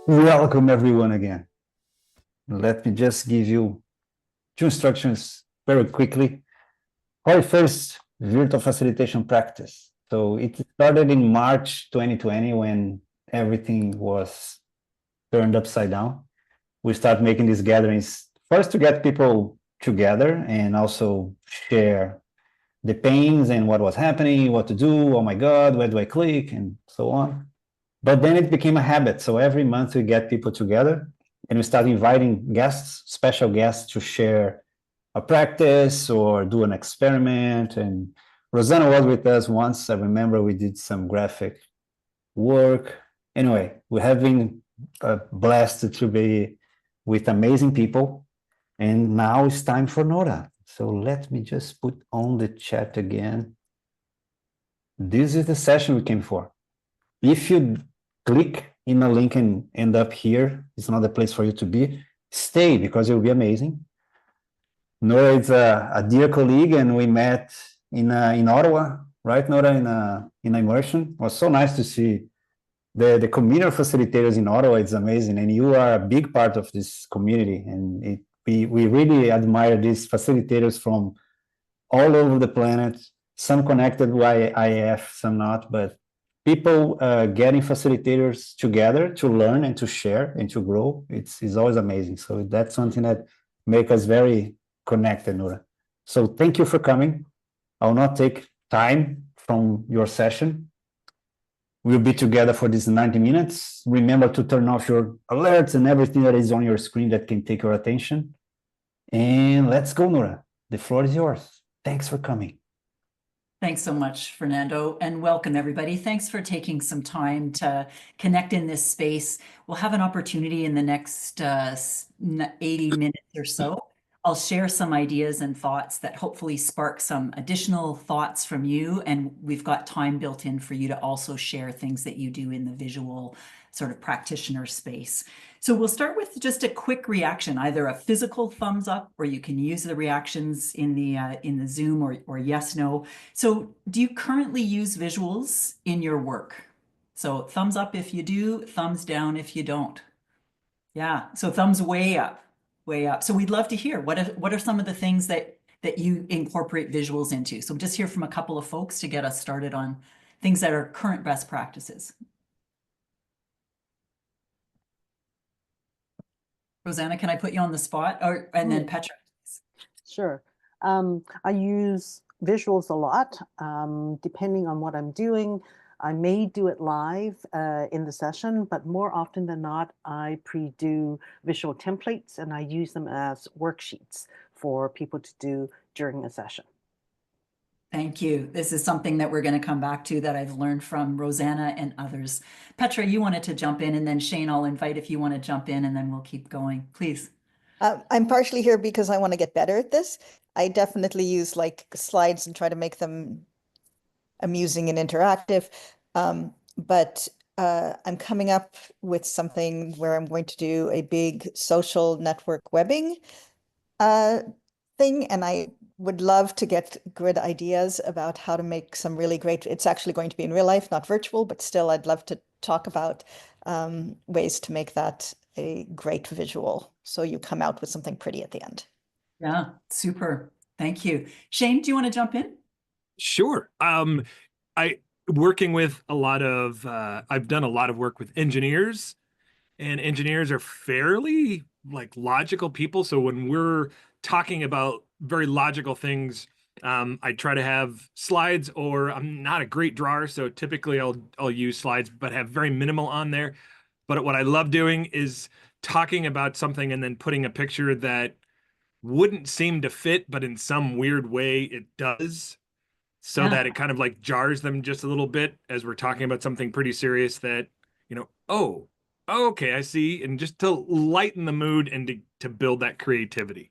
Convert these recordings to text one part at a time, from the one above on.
Welcome everyone again. Let me just give you two instructions very quickly. Our first virtual facilitation practice. So it started in March 2020 when everything was turned upside down. We start making these gatherings first to get people together and also share the pains and what was happening, what to do, oh my God, where do I click, and so on. But then it became a habit. So every month we get people together and we start inviting guests, special guests, to share a practice or do an experiment. And Rosanna was with us once. I remember we did some graphic work. Anyway, we have been blessed to be with amazing people. And now it's time for Nora. So let me just put on the chat again. This is the session we came for. If you click in a link and end up here, it's not the place for you to be. Stay, because it will be amazing. Nora is a dear colleague, and we met in Ottawa, right, Nora, in immersion. It was so nice to see the community of facilitators in Ottawa. It's amazing, and you are a big part of this community, and we really admire these facilitators from all over the planet, some connected by IF, some not, but people getting facilitators together to learn and to share and to grow, it's always amazing. So that's something that makes us very connected, Nora. So thank you for coming. I will not take time from your session. We'll be together for these 90 minutes. Remember to turn off your alerts and everything that is on your screen that can take your attention. And let's go, Nora. The floor is yours. Thanks for coming. Thanks so much, Fernando, and welcome everybody. Thanks for taking some time to connect in this space. We'll have an opportunity in the next 80 minutes or so. I'll share some ideas and thoughts that hopefully spark some additional thoughts from you, and we've got time built in for you to also share things that you do in the visual sort of practitioner space. So we'll start with just a quick reaction, either a physical thumbs up, or you can use the reactions in the Zoom or yes, no. So do you currently use visuals in your work? So thumbs up if you do, thumbs down if you don't. Yeah, so thumbs way up, way up. So we'd love to hear what are some of the things that you incorporate visuals into. So just hear from a couple of folks to get us started on things that are current best practices. Rosanna, can I put you on the spot? And then Petra. Sure. I use visuals a lot. Depending on what I'm doing, I may do it live in the session, but more often than not, I pre-do visual templates and I use them as worksheets for people to do during a session. Thank you. This is something that we're going to come back to that I've learned from Rosanna and others. Petra, you wanted to jump in, and then Shane, I'll invite if you want to jump in, and then we'll keep going. Please. I'm partially here because I want to get better at this. I definitely use like slides and try to make them amusing and interactive. But I'm coming up with something where I'm going to do a big social network webbing thing, and I would love to get good ideas about how to make some really great, it's actually going to be in real life, not virtual, but still I'd love to talk about ways to make that a great visual so you come out with something pretty at the end. Yeah, super. Thank you. Shane, do you want to jump in? Sure. Working with a lot of, I've done a lot of work with engineers, and engineers are fairly like logical people. So when we're talking about very logical things, I try to have slides, or I'm not a great drawer, so typically I'll use slides, but have very minimal on there. But what I love doing is talking about something and then putting a picture that wouldn't seem to fit, but in some weird way it does. So that it kind of like jars them just a little bit as we're talking about something pretty serious that, oh, okay, I see. And just to lighten the mood and to build that creativity.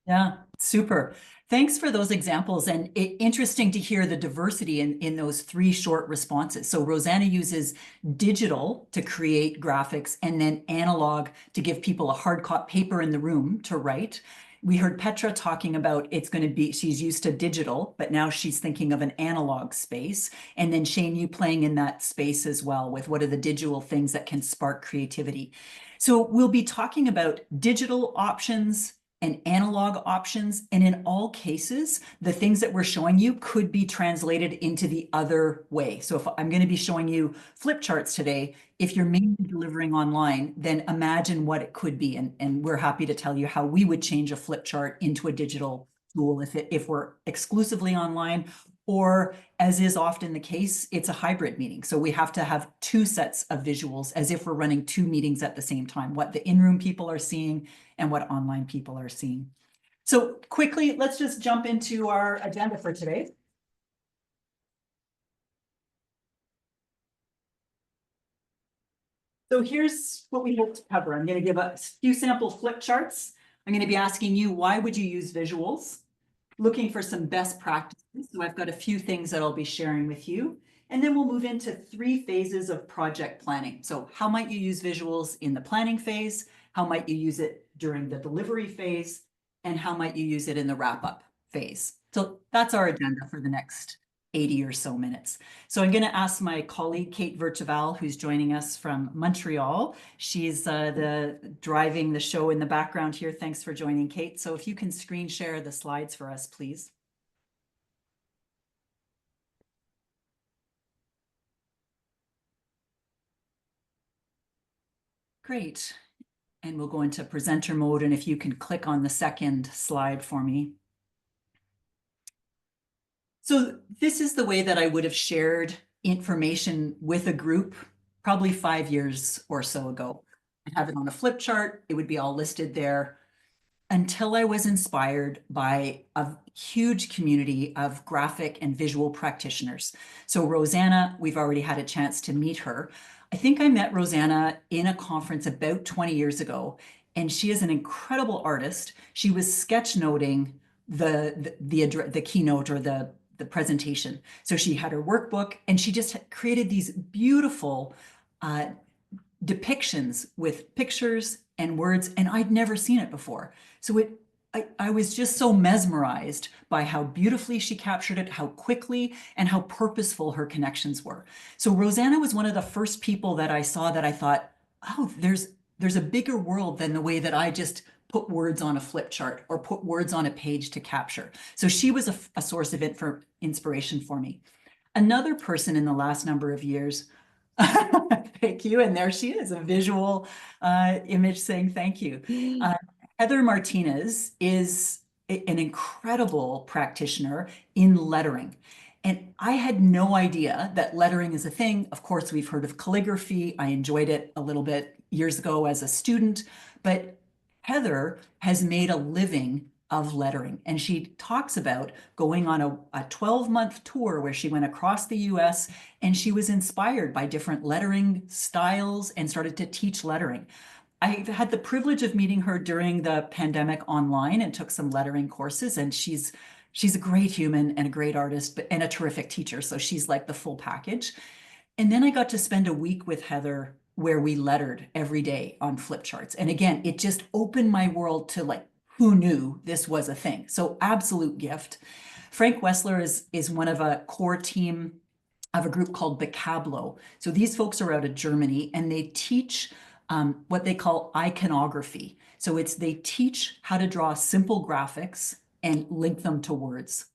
Yeah, super. Thanks for those examples. And interesting to hear the diversity in those three short responses. So Rosanna uses digital to create graphics and then analog to give people a hard copy paper in the room to write. We heard Petra talking about it's going to be, she's used to digital, but now she's thinking of an analog space. And then Shane, you playing in that space as well with what are the digital things that can spark creativity. So we'll be talking about digital options and analog options. And in all cases, the things that we're showing you could be translated into the other way. So if I'm going to be showing you flip charts today, if you're mainly delivering online, then imagine what it could be. And we're happy to tell you how we would change a flip chart into a digital tool if we're exclusively online, or as is often the case, it's a hybrid meeting. So we have to have two sets of visuals as if we're running two meetings at the same time, what the in-room people are seeing and what online people are seeing. So quickly, let's just jump into our agenda for today. So here's what we hope to cover. I'm going to give a few sample flip charts. I'm going to be asking you, why would you use visuals? Looking for some best practices. So I've got a few things that I'll be sharing with you. And then we'll move into 3 phases of project planning. So how might you use visuals in the planning phase? How might you use it during the delivery phase? And how might you use it in the wrap-up phase? So that's our agenda for the next 80 or so minutes. So I'm going to ask my colleague, Kate Virtual, who's joining us from Montreal. She's driving the show in the background here. Thanks for joining, Kate. So if you can screen share the slides for us, please. Great. And we'll go into presenter mode. And if you can click on the second slide for me. So this is the way that I would have shared information with a group probably 5 years or so ago. I'd have it on a flip chart. It would be all listed there until I was inspired by a huge community of graphic and visual practitioners. So Rosanna, we've already had a chance to meet her. I think I met Rosanna in a conference about 20 years ago, and she is an incredible artist. She was sketchnoting the keynote or the presentation. So she had her workbook and she just created these beautiful depictions with pictures and words, and I'd never seen it before. So I was just so mesmerized by how beautifully she captured it, how quickly and how purposeful her connections were. So Rosanna was one of the first people that I saw that I thought, oh, there's a bigger world than the way that I just put words on a flip chart or put words on a page to capture. So she was a source of inspiration for me. Another person in the last number of years, thank you, and there she is, a visual image saying thank you. Heather Martinez is an incredible practitioner in lettering. And I had no idea that lettering is a thing. Of course, we've heard of calligraphy. I enjoyed it a little bit years ago as a student, but Heather has made a living of lettering. And she talks about going on a 12-month tour where she went across the US and she was inspired by different lettering styles and started to teach lettering. I had the privilege of meeting her during the pandemic online and took some lettering courses, and she's a great human and a great artist, and a terrific teacher. So she's like the full package. And then I got to spend a week with Heather where we lettered every day on flip charts. And again, it just opened my world to like, who knew this was a thing? So absolute gift. Frank Wessler is one of a core team of a group called Vocablo. So these folks are out of Germany and they teach what they call iconography. So they teach how to draw simple graphics and link them to words.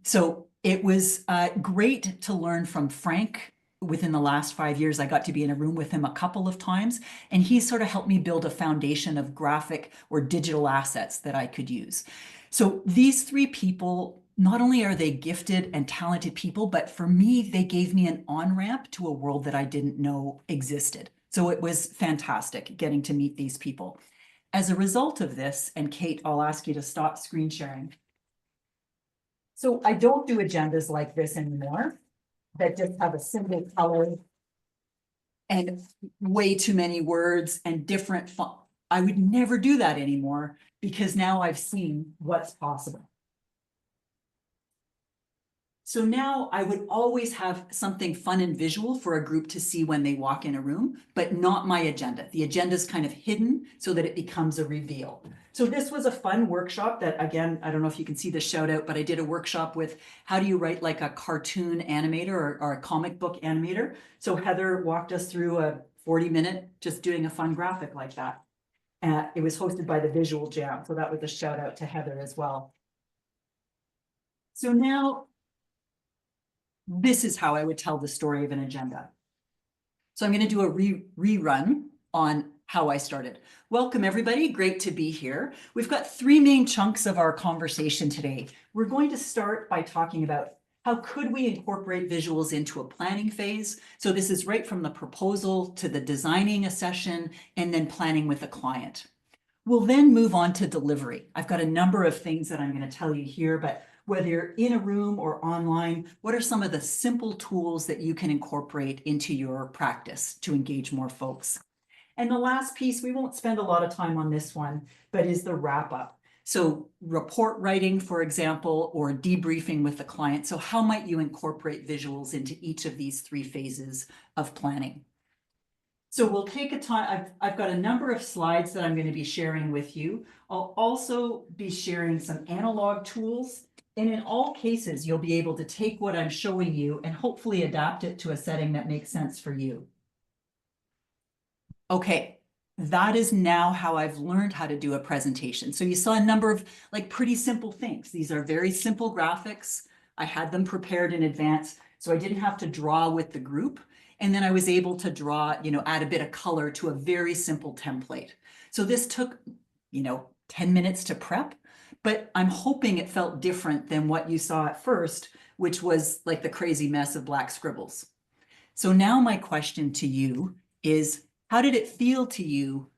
So it was great to learn from Frank. Within the last 5 years, I got to be in a room with him a couple of times, and he sort of helped me build a foundation of graphic or digital assets that I could use. So these 3 people, not only are they gifted and talented people, but for me, they gave me an on-ramp to a world that I didn't know existed. So it was fantastic getting to meet these people. As a result of this, and Kate, I'll ask you to stop screen sharing. So I don't do agendas like this anymore that just have a single color and way too many words and different font. I would never do that anymore because now I've seen what's possible. So now I would always have something fun and visual for a group to see when they walk in a room, but not my agenda. The agenda is kind of hidden so that it becomes a reveal. So this was a fun workshop that, again, I don't know if you can see the shout out, but I did a workshop with how do you write like a cartoon animator or a comic book animator. So Heather walked us through a 40-minute just doing a fun graphic like that. It was hosted by the Visual Jam. So that was a shout out to Heather as well. So now, this is how I would tell the story of an agenda. So I'm going to do a rerun on how I started. Welcome, everybody. Great to be here. We've got three main chunks of our conversation today. We're going to start by talking about how could we incorporate visuals into a planning phase. So this is right from the proposal to the designing a session and then planning with a client. We'll then move on to delivery. I've got a number of things that I'm going to tell you here, but whether you're in a room or online, what are some of the simple tools that you can incorporate into your practice to engage more folks? And the last piece, we won't spend a lot of time on this one, but is the wrap up. So report writing, for example, or debriefing with the client. So how might you incorporate visuals into each of these three phases of planning? So we'll take a time. I've got a number of slides that I'm going to be sharing with you. I'll also be sharing some analog tools. And in all cases, you'll be able to take what I'm showing you and hopefully adapt it to a setting that makes sense for you. Okay, that is now how I've learned how to do a presentation. So you saw a number of like pretty simple things. These are very simple graphics. I had them prepared in advance, so I didn't have to draw with the group. And then I was able to draw, add a bit of color to a very simple template. So this took, 10 minutes to prep, but I'm hoping it felt different than what you saw at first, which was like the crazy mess of black scribbles. So now my question to you is, how did it feel to you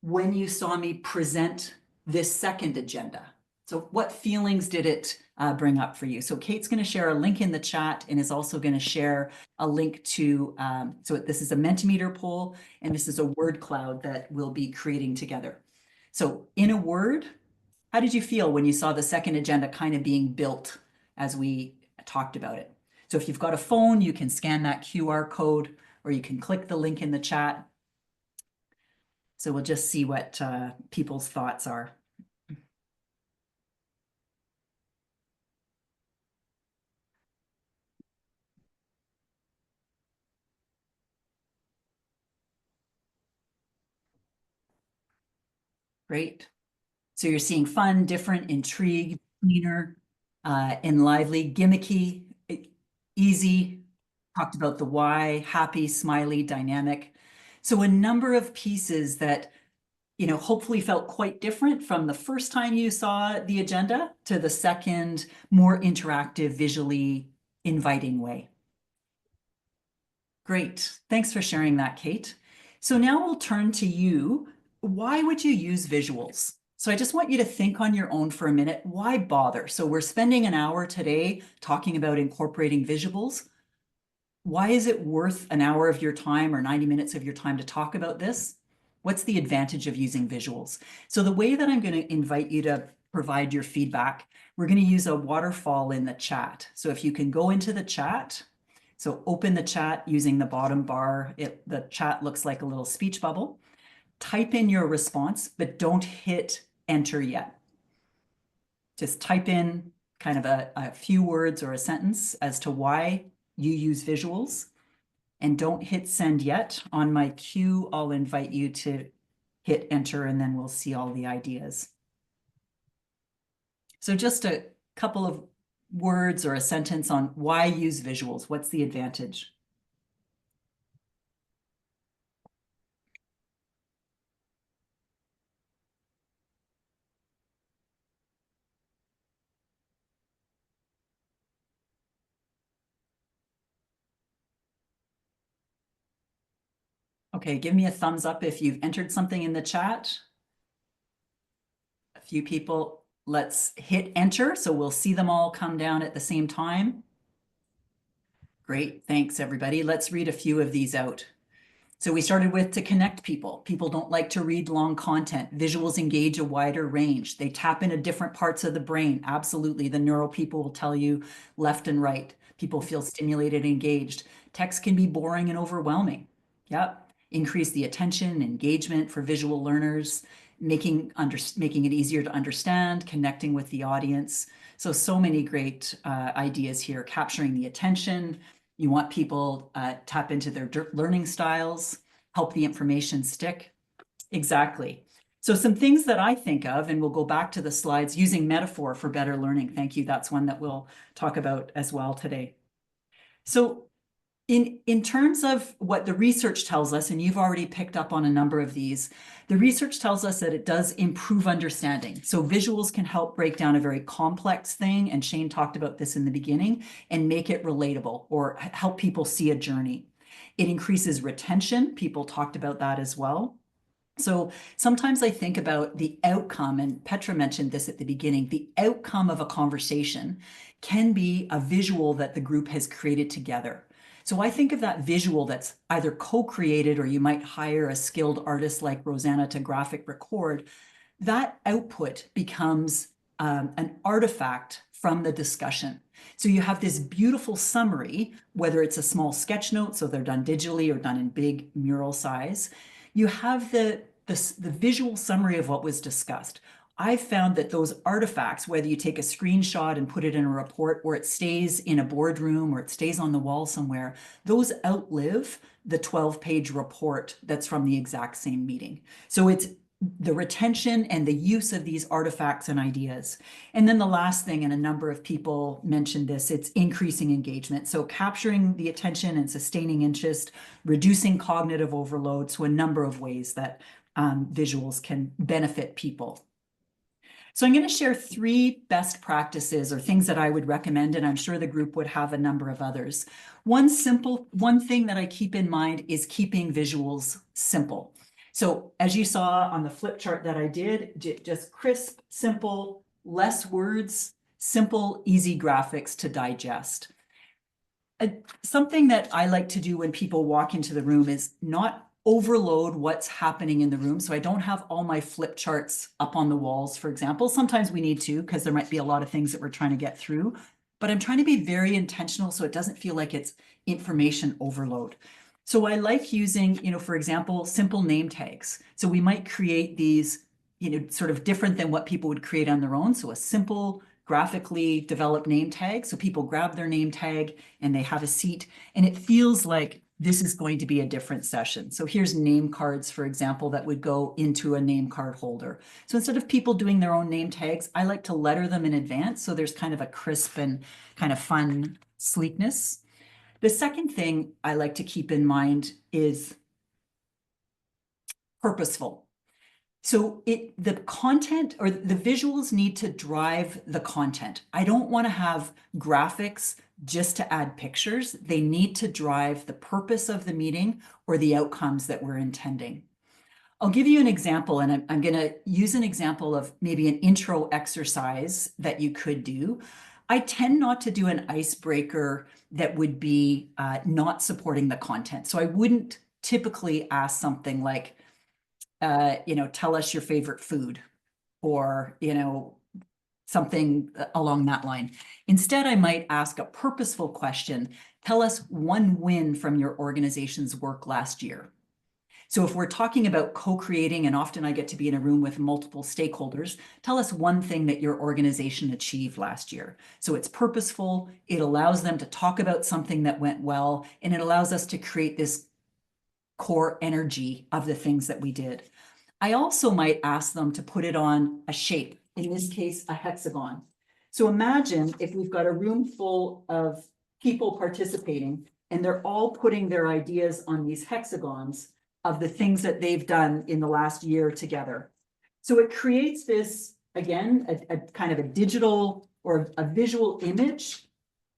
when you saw me present this second agenda? So what feelings did it bring up for you? So Kate's going to share a link in the chat and is also going to share a link to, so this is a Mentimeter poll, and this is a word cloud that we'll be creating together. So in a word, how did you feel when you saw the second agenda kind of being built as we talked about it? So if you've got a phone, you can scan that QR code, or you can click the link in the chat. So we'll just see what people's thoughts are. Great. So you're seeing fun, different, intrigued, cleaner, and lively, gimmicky, easy. Talked about the why, happy, smiley, dynamic. So a number of pieces that hopefully felt quite different from the first time you saw the agenda to the second, more interactive, visually inviting way. Great. Thanks for sharing that, Kate. So now we'll turn to you. Why would you use visuals? So I just want you to think on your own for a minute. Why bother? So we're spending an hour today talking about incorporating visuals. Why is it worth an hour of your time or 90 minutes of your time to talk about this? What's the advantage of using visuals? So the way that I'm going to invite you to provide your feedback, we're going to use a waterfall in the chat. So if you can go into the chat, so open the chat using the bottom bar, the chat looks like a little speech bubble. Type in your response, but don't hit enter yet. Just type in kind of a few words or a sentence as to why you use visuals, and don't hit send yet. On my cue, I'll invite you to hit enter, and then we'll see all the ideas. So just a couple of words or a sentence on why use visuals. What's the advantage? Okay, give me a thumbs up if you've entered something in the chat. A few people, let's hit enter so we'll see them all come down at the same time. Great, thanks everybody. Let's read a few of these out. So we started with to connect people. People don't like to read long content. Visuals engage a wider range. They tap into different parts of the brain. Absolutely, the neural people will tell you left and right. People feel stimulated and engaged. Text can be boring and overwhelming. Yep. Increase the attention, engagement for visual learners. making it easier to understand, connecting with the audience. So many great ideas here, capturing the attention. You want people tap into their learning styles, help the information stick. Exactly. So some things that I think of, and we'll go back to the slides, using metaphor for better learning. Thank you. That's one that we'll talk about as well today. So in terms of what the research tells us, and you've already picked up on a number of these, the research tells us that it does improve understanding. So visuals can help break down a very complex thing, and Shane talked about this in the beginning, and make it relatable or help people see a journey. It increases retention. People talked about that as well. So sometimes I think about the outcome, and Petra mentioned this at the beginning, the outcome of a conversation can be a visual that the group has created together. So I think of that visual that's either co-created, or you might hire a skilled artist like Rosanna to graphic record. That output becomes an artifact from the discussion. So you have this beautiful summary, whether it's a small sketch note, so they're done digitally or done in big mural size. You have the visual summary of what was discussed. I've found that those artifacts, whether you take a screenshot and put it in a report, or it stays in a boardroom, or it stays on the wall somewhere, those outlive the 12-page report that's from the exact same meeting. So it's the retention and the use of these artifacts and ideas. And then the last thing, and a number of people mentioned this, it's increasing engagement. So capturing the attention and sustaining interest, reducing cognitive overload. So a number of ways that visuals can benefit people. So I'm going to share 3 best practices, or things that I would recommend, and I'm sure the group would have a number of others. One thing that I keep in mind is keeping visuals simple. So as you saw on the flip chart that I did, just crisp, simple, less words, simple, easy graphics to digest. Something that I like to do when people walk into the room is not overload what's happening in the room. So I don't have all my flip charts up on the walls, for example. Sometimes we need to, because there might be a lot of things that we're trying to get through, but I'm trying to be very intentional so it doesn't feel like it's information overload. So I like using, for example, simple name tags. So we might create these, sort of different than what people would create on their own. So a simple, graphically developed name tag. So people grab their name tag and they have a seat, and it feels like this is going to be a different session. So here's name cards, for example, that would go into a name card holder. So instead of people doing their own name tags, I like to letter them in advance. So there's kind of a crisp and kind of fun sleekness. The second thing I like to keep in mind is purposeful. So the content or the visuals need to drive the content. I don't want to have graphics just to add pictures. They need to drive the purpose of the meeting or the outcomes that we're intending. I'll give you an example, and I'm going to use an example of maybe an intro exercise that you could do. I tend not to do an icebreaker that would be not supporting the content. So I wouldn't typically ask something like, tell us your favorite food, or, something along that line. Instead, I might ask a purposeful question. Tell us one win from your organization's work last year. So if we're talking about co-creating, and often I get to be in a room with multiple stakeholders, tell us one thing that your organization achieved last year. So it's purposeful, it allows them to talk about something that went well, and it allows us to create this core energy of the things that we did. I also might ask them to put it on a shape, in this case, a hexagon. So imagine if we've got a room full of people participating, and they're all putting their ideas on these hexagons of the things that they've done in the last year together. So it creates this, again, a kind of a digital or a visual image,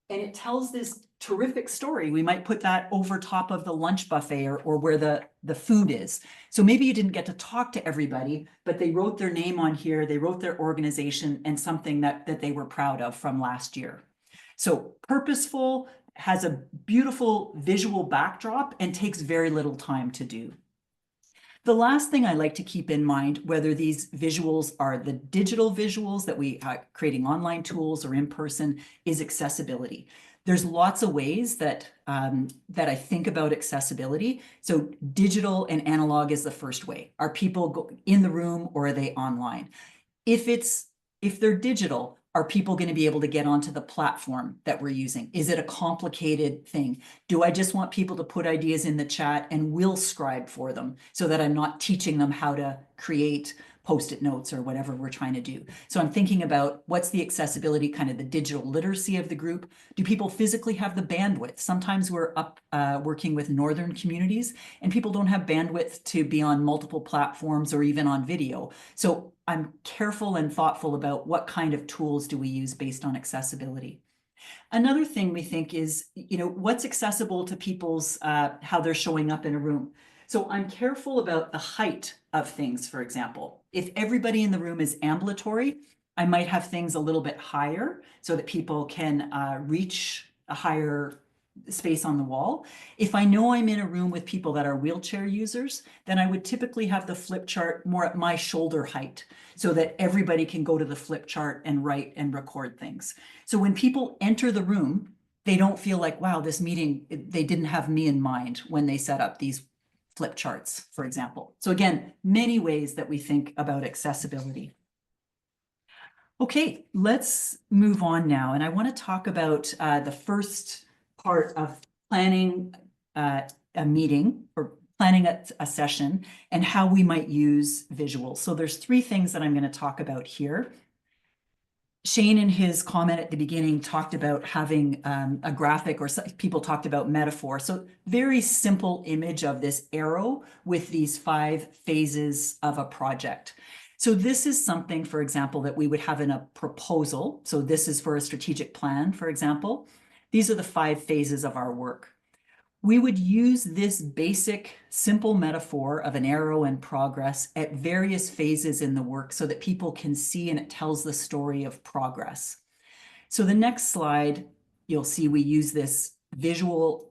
and it tells this terrific story. We might put that over top of the lunch buffet or where the food is. So maybe you didn't get to talk to everybody, but they wrote their name on here, they wrote their organization and something that they were proud of from last year. So purposeful, has a beautiful visual backdrop, and takes very little time to do. The last thing I like to keep in mind, whether these visuals are the digital visuals that we are creating online tools or in person, is accessibility. There's lots of ways that that I think about accessibility. So digital and analog is the first way. Are people in the room or are they online? If they're digital, are people going to be able to get onto the platform that we're using? Is it a complicated thing? Do I just want people to put ideas in the chat and we'll scribe for them so that I'm not teaching them how to create Post-it notes or whatever we're trying to do? So I'm thinking about what's the accessibility, kind of the digital literacy of the group. Do people physically have the bandwidth? Sometimes we're up working with northern communities and people don't have bandwidth to be on multiple platforms or even on video. So I'm careful and thoughtful about what kind of tools do we use based on accessibility. Another thing we think is, what's accessible to people's, how they're showing up in a room. So I'm careful about the height of things, for example. If everybody in the room is ambulatory, I might have things a little bit higher so that people can reach a higher space on the wall. If I know I'm in a room with people that are wheelchair users, then I would typically have the flip chart more at my shoulder height so that everybody can go to the flip chart and write and record things. So when people enter the room, they don't feel like, wow, this meeting, they didn't have me in mind when they set up these flip charts, for example. So again, many ways that we think about accessibility. Okay, let's move on now. And I want to talk about the first part of planning a meeting or planning a session and how we might use visuals. So there's three things that I'm going to talk about here. Shane, in his comment at the beginning, talked about having a graphic, or people talked about metaphor. So very simple image of this arrow with these 5 phases of a project. So this is something, for example, that we would have in a proposal. So this is for a strategic plan, for example. These are the 5 phases of our work. We would use this basic, simple metaphor of an arrow and progress at various phases in the work so that people can see, and it tells the story of progress. So the next slide, you'll see we use this visual,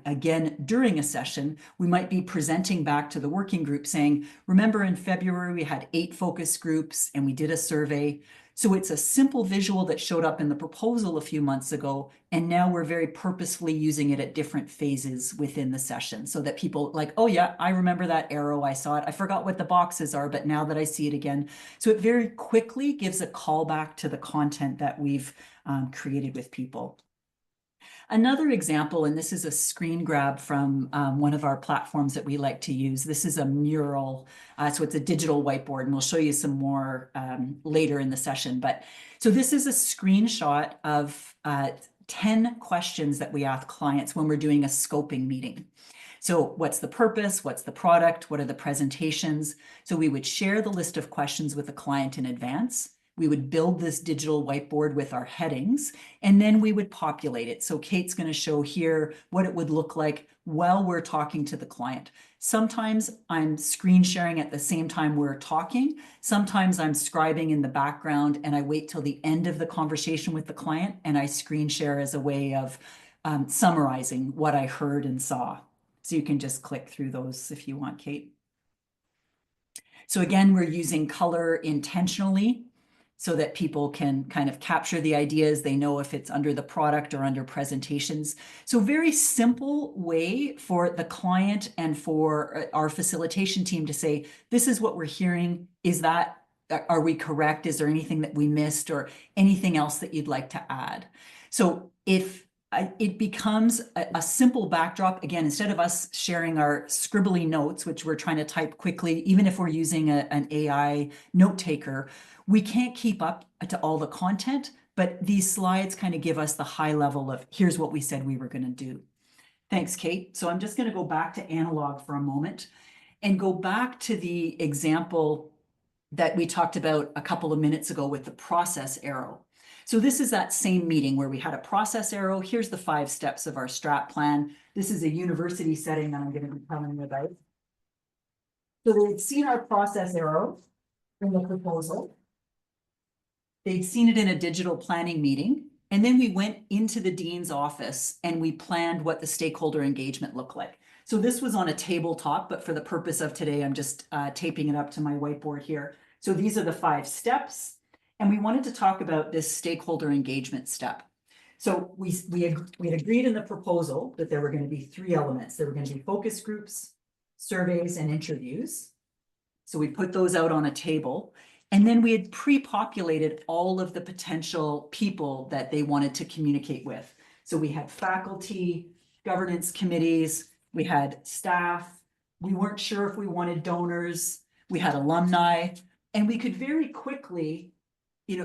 again, during a session. We might be presenting back to the working group saying, remember in February, we had 8 focus groups and we did a survey. So it's a simple visual that showed up in the proposal a few months ago, and now we're very purposefully using it at different phases within the session so that people like, oh yeah, I remember that arrow, I saw it. I forgot what the boxes are, but now that I see it again. So it very quickly gives a callback to the content that we've created with people. Another example, and this is a screen grab from one of our platforms that we like to use. This is a mural, so it's a digital whiteboard, and we'll show you some more later in the session. But so this is a screenshot of 10 questions that we ask clients when we're doing a scoping meeting. So what's the purpose? What's the product? What are the presentations? So we would share the list of questions with the client in advance. We would build this digital whiteboard with our headings, and then we would populate it. So Kate's going to show here what it would look like while we're talking to the client. Sometimes I'm screen sharing at the same time we're talking. Sometimes I'm scribing in the background and I wait till the end of the conversation with the client and I screen share as a way of summarizing what I heard and saw. So you can just click through those if you want, Kate. So again, we're using color intentionally so that people can kind of capture the ideas. They know if it's under the product or under presentations. So very simple way for the client and for our facilitation team to say, this is what we're hearing. Are we correct? Is there anything that we missed or anything else that you'd like to add? So if it becomes a simple backdrop, again, instead of us sharing our scribbly notes, which we're trying to type quickly, even if we're using an AI note taker, we can't keep up to all the content, but these slides kind of give us the high level of here's what we said we were going to do. Thanks, Kate. So I'm just going to go back to analog for a moment and go back to the example that we talked about a couple of minutes ago with the process arrow. So this is that same meeting where we had a process arrow. Here's the 5 steps of our strat plan. This is a university setting that I'm going to be telling you about. So they'd seen our process arrow in the proposal. They'd seen it in a digital planning meeting. And then we went into the dean's office and we planned what the stakeholder engagement looked like. So this was on a tabletop, but for the purpose of today, I'm just taping it up to my whiteboard here. So these are the 5 steps. And we wanted to talk about this stakeholder engagement step. So we had agreed in the proposal that there were going to be 3 elements. There were going to be focus groups, surveys, and interviews. So we put those out on a table, and then we had pre-populated all of the potential people that they wanted to communicate with. So we had faculty, governance committees, we had staff, we weren't sure if we wanted donors, we had alumni, and we could very quickly,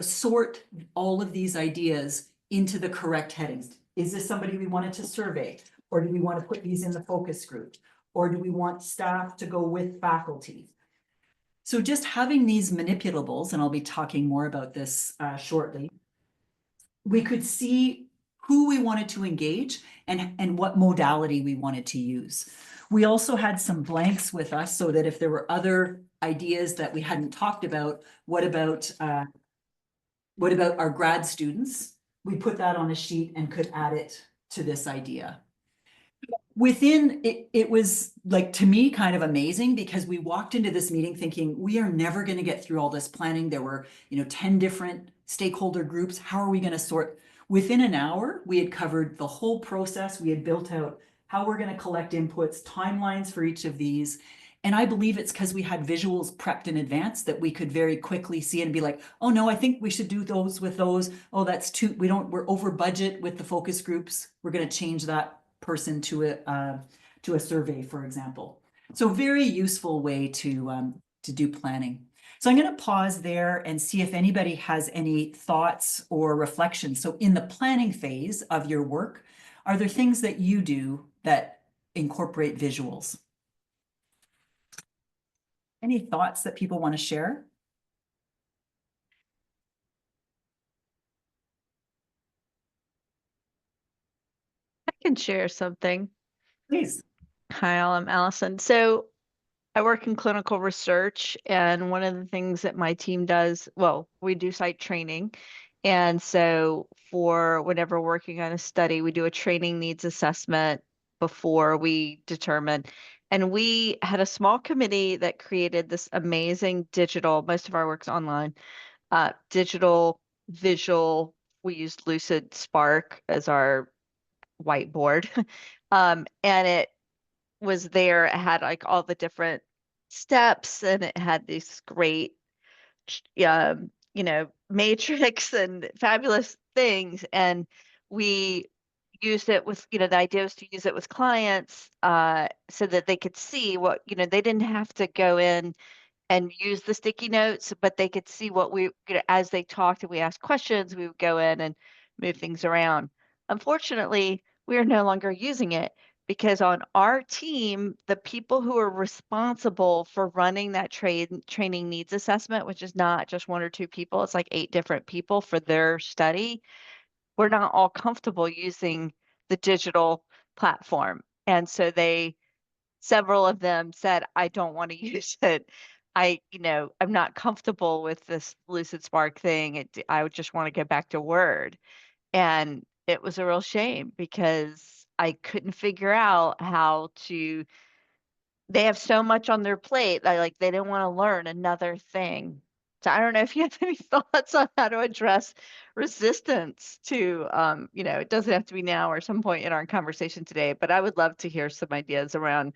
sort all of these ideas into the correct headings. Is this somebody we wanted to survey? Or do we want to put these in the focus group? Or do we want staff to go with faculty? So just having these manipulables, and I'll be talking more about this shortly, we could see who we wanted to engage and what modality we wanted to use. We also had some blanks with us so that if there were other ideas that we hadn't talked about, what about our grad students? We put that on a sheet and could add it to this idea. Within it was like, to me, kind of amazing, because we walked into this meeting thinking we are never going to get through all this planning. There were 10 different stakeholder groups. How are we going to sort? Within an hour, we had covered the whole process. We had built out how we're going to collect inputs, timelines for each of these. And I believe it's because we had visuals prepped in advance that we could very quickly see it and be like, oh no, I think we should do those with those. Oh, that's too, we're over budget with the focus groups. We're going to change that person to a survey, for example. So very useful way to do planning. So I'm going to pause there and see if anybody has any thoughts or reflections. So in the planning phase of your work, are there things that you do that incorporate visuals? Any thoughts that people want to share? I can share something. Please. Hi, I'm Allison. So I work in clinical research, and one of the things that my team does, well, we do site training. And so for whenever working on a study, we do a training needs assessment before we determine. And we had a small committee that created this amazing digital, most of our work's online, digital visual. We used Lucid Spark as our whiteboard. And it was there. It had like all the different steps, and it had these great, matrix and fabulous things. And we used it with, the idea was to use it with clients so that they could see what, they didn't have to go in and use the sticky notes, but they could see what as they talked and we asked questions, we would go in and move things around. Unfortunately, we are no longer using it because on our team, the people who are responsible for running that training needs assessment, which is not just 1 or 2 people, it's like 8 different people for their study, we're not all comfortable using the digital platform. And so several of them said, I don't want to use it. I'm not comfortable with this Lucid Spark thing. I would just want to go back to Word. And it was a real shame because I couldn't figure out they have so much on their plate. They didn't want to learn another thing. So I don't know if you have any thoughts on how to address resistance to, it doesn't have to be now or some point in our conversation today, but I would love to hear some ideas around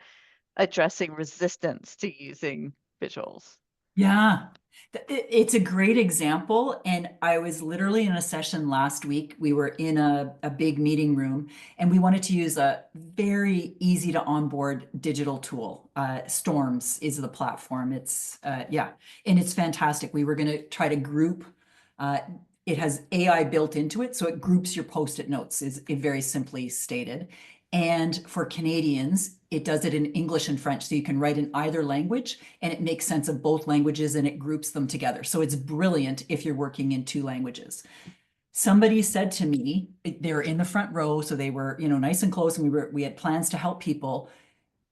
addressing resistance to using visuals. Yeah, it's a great example. And I was literally in a session last week. We were in a big meeting room, and we wanted to use a very easy to onboard digital tool. Storms is the platform. It's, and it's fantastic. We were going to try to group. It has AI built into it, so it groups your Post-it notes, is very simply stated. And for Canadians, it does it in English and French. So you can write in either language and it makes sense of both languages and it groups them together. So it's brilliant if you're working in 2 languages. Somebody said to me, they were in the front row, so they were, nice and close, and we had plans to help people.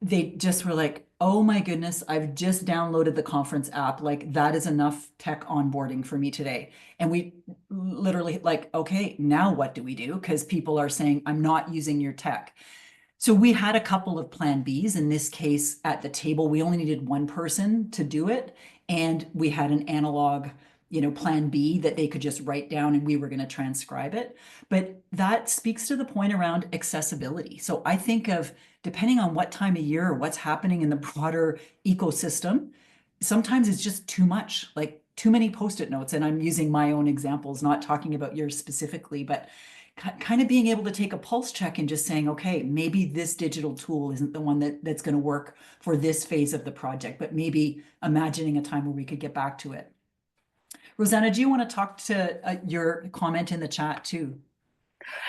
They just were like, oh my goodness, I've just downloaded the conference app. Like, that is enough tech onboarding for me today. And we literally okay, now what do we do? Because people are saying, I'm not using your tech. So we had a couple of plan Bs. In this case, at the table, we only needed 1 person to do it. And we had an analog, plan B that they could just write down and we were going to transcribe it. But that speaks to the point around accessibility. So I think of, depending on what time of year or what's happening in the broader ecosystem, sometimes it's just too much, like too many Post-it notes. And I'm using my own examples, not talking about yours specifically, but kind of being able to take a pulse check and just saying, okay, maybe this digital tool isn't the one that's going to work for this phase of the project, but maybe imagining a time where we could get back to it. Rosanna, do you want to talk to your comment in the chat too?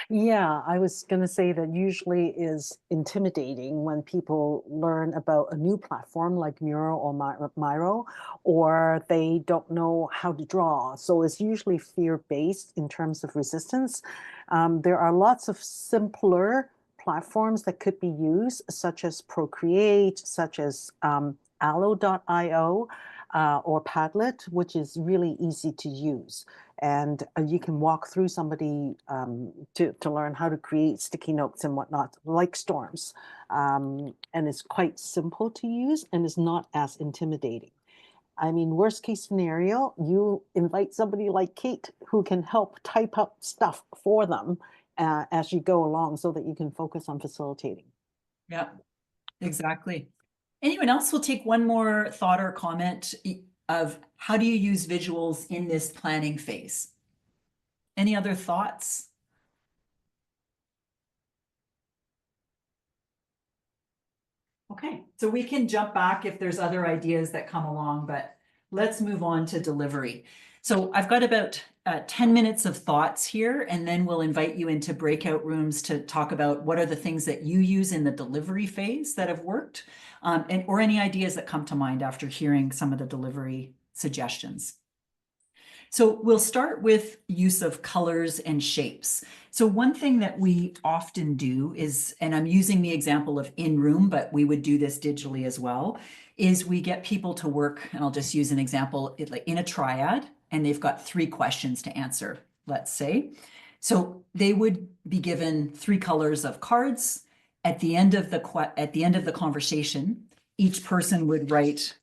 Yeah, I was going to say that usually is intimidating when people learn about a new platform like Miro or Miro, or they don't know how to draw. So it's usually fear-based in terms of resistance. There are lots of simpler platforms that could be used, such as Procreate, such as Allo.io, or Padlet, which is really easy to use. And you can walk through somebody to learn how to create sticky notes and whatnot, like Storms. And it's quite simple to use and it's not as intimidating. I mean, worst case scenario, you invite somebody like Kate who can help type up stuff for them as you go along so that you can focus on facilitating. Yeah, exactly. Anyone else? Will take one more thought or comment of how do you use visuals in this planning phase? Any other thoughts? Okay, so we can jump back if there's other ideas that come along, but let's move on to delivery. So I've got about 10 minutes of thoughts here, and then we'll invite you into breakout rooms to talk about what are the things that you use in the delivery phase that have worked, or any ideas that come to mind after hearing some of the delivery suggestions. So we'll start with use of colors and shapes. So one thing that we often do is, and I'm using the example of in-room, but we would do this digitally as well, is we get people to work, and I'll just use an example, in a triad, and they've got 3 questions to answer, let's say. So they would be given 3 colors of cards. At the end of the conversation, each person would write,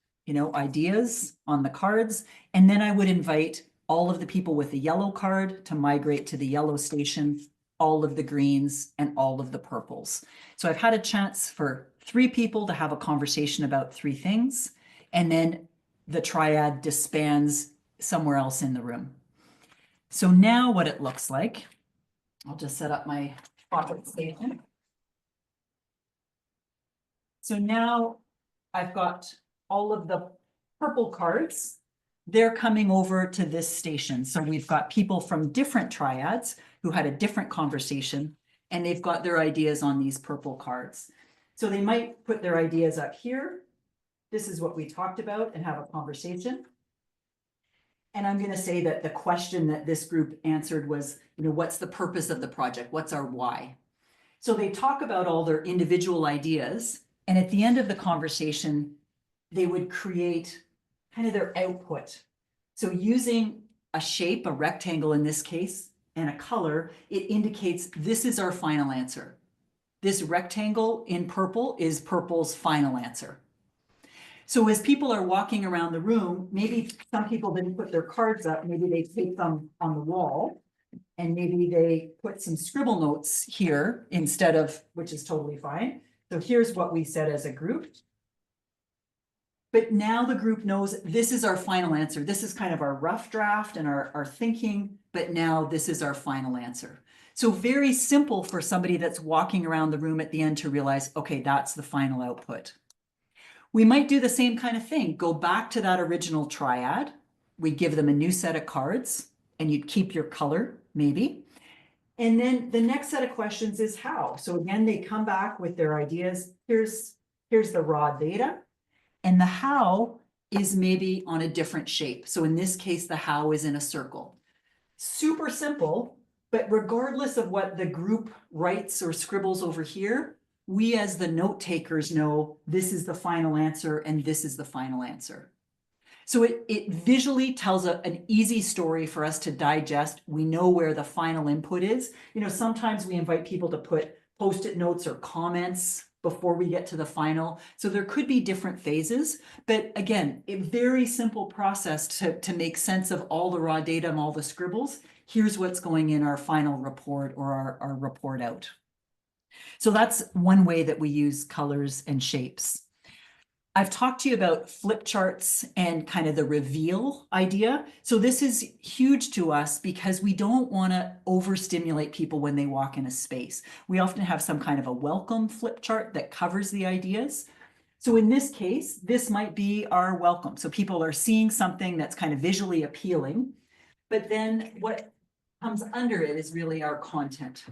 ideas on the cards, and then I would invite all of the people with the yellow card to migrate to the yellow station, all of the greens and all of the purples. So I've had a chance for 3 people to have a conversation about 3 things, and then the triad disbands somewhere else in the room. So now what it looks like, I'll just set up my project statement. So now I've got all of the purple cards. They're coming over to this station. So we've got people from different triads who had a different conversation, and they've got their ideas on these purple cards. So they might put their ideas up here. This is what we talked about, and have a conversation. And I'm going to say that the question that this group answered was, what's the purpose of the project? What's our why? So they talk about all their individual ideas, and at the end of the conversation, they would create kind of their output. So using a shape, a rectangle in this case, and a color, it indicates this is our final answer. This rectangle in purple is purple's final answer. So as people are walking around the room, maybe some people didn't put their cards up, maybe they tape them on the wall, and maybe they put some scribble notes here instead of, which is totally fine. So here's what we said as a group. But now the group knows this is our final answer. This is kind of our rough draft and our thinking, but now this is our final answer. So very simple for somebody that's walking around the room at the end to realize, okay, that's the final output. We might do the same kind of thing. Go back to that original triad. We give them a new set of cards, and you'd keep your color, maybe. And then the next set of questions is how. So again, they come back with their ideas. Here's the raw data. And the how is maybe on a different shape. So in this case, the how is in a circle. Super simple, but regardless of what the group writes or scribbles over here, we as the note takers know this is the final answer and this is the final answer. So it visually tells an easy story for us to digest. We know where the final input is. Sometimes we invite people to put Post-it notes or comments before we get to the final. So there could be different phases, but again, a very simple process to make sense of all the raw data and all the scribbles. Here's what's going in our final report or our report out. So that's one way that we use colors and shapes. I've talked to you about flip charts and kind of the reveal idea. So this is huge to us because we don't want to overstimulate people when they walk in a space. We often have some kind of a welcome flip chart that covers the ideas. So in this case, this might be our welcome. So people are seeing something that's kind of visually appealing, but then what comes under it is really our content.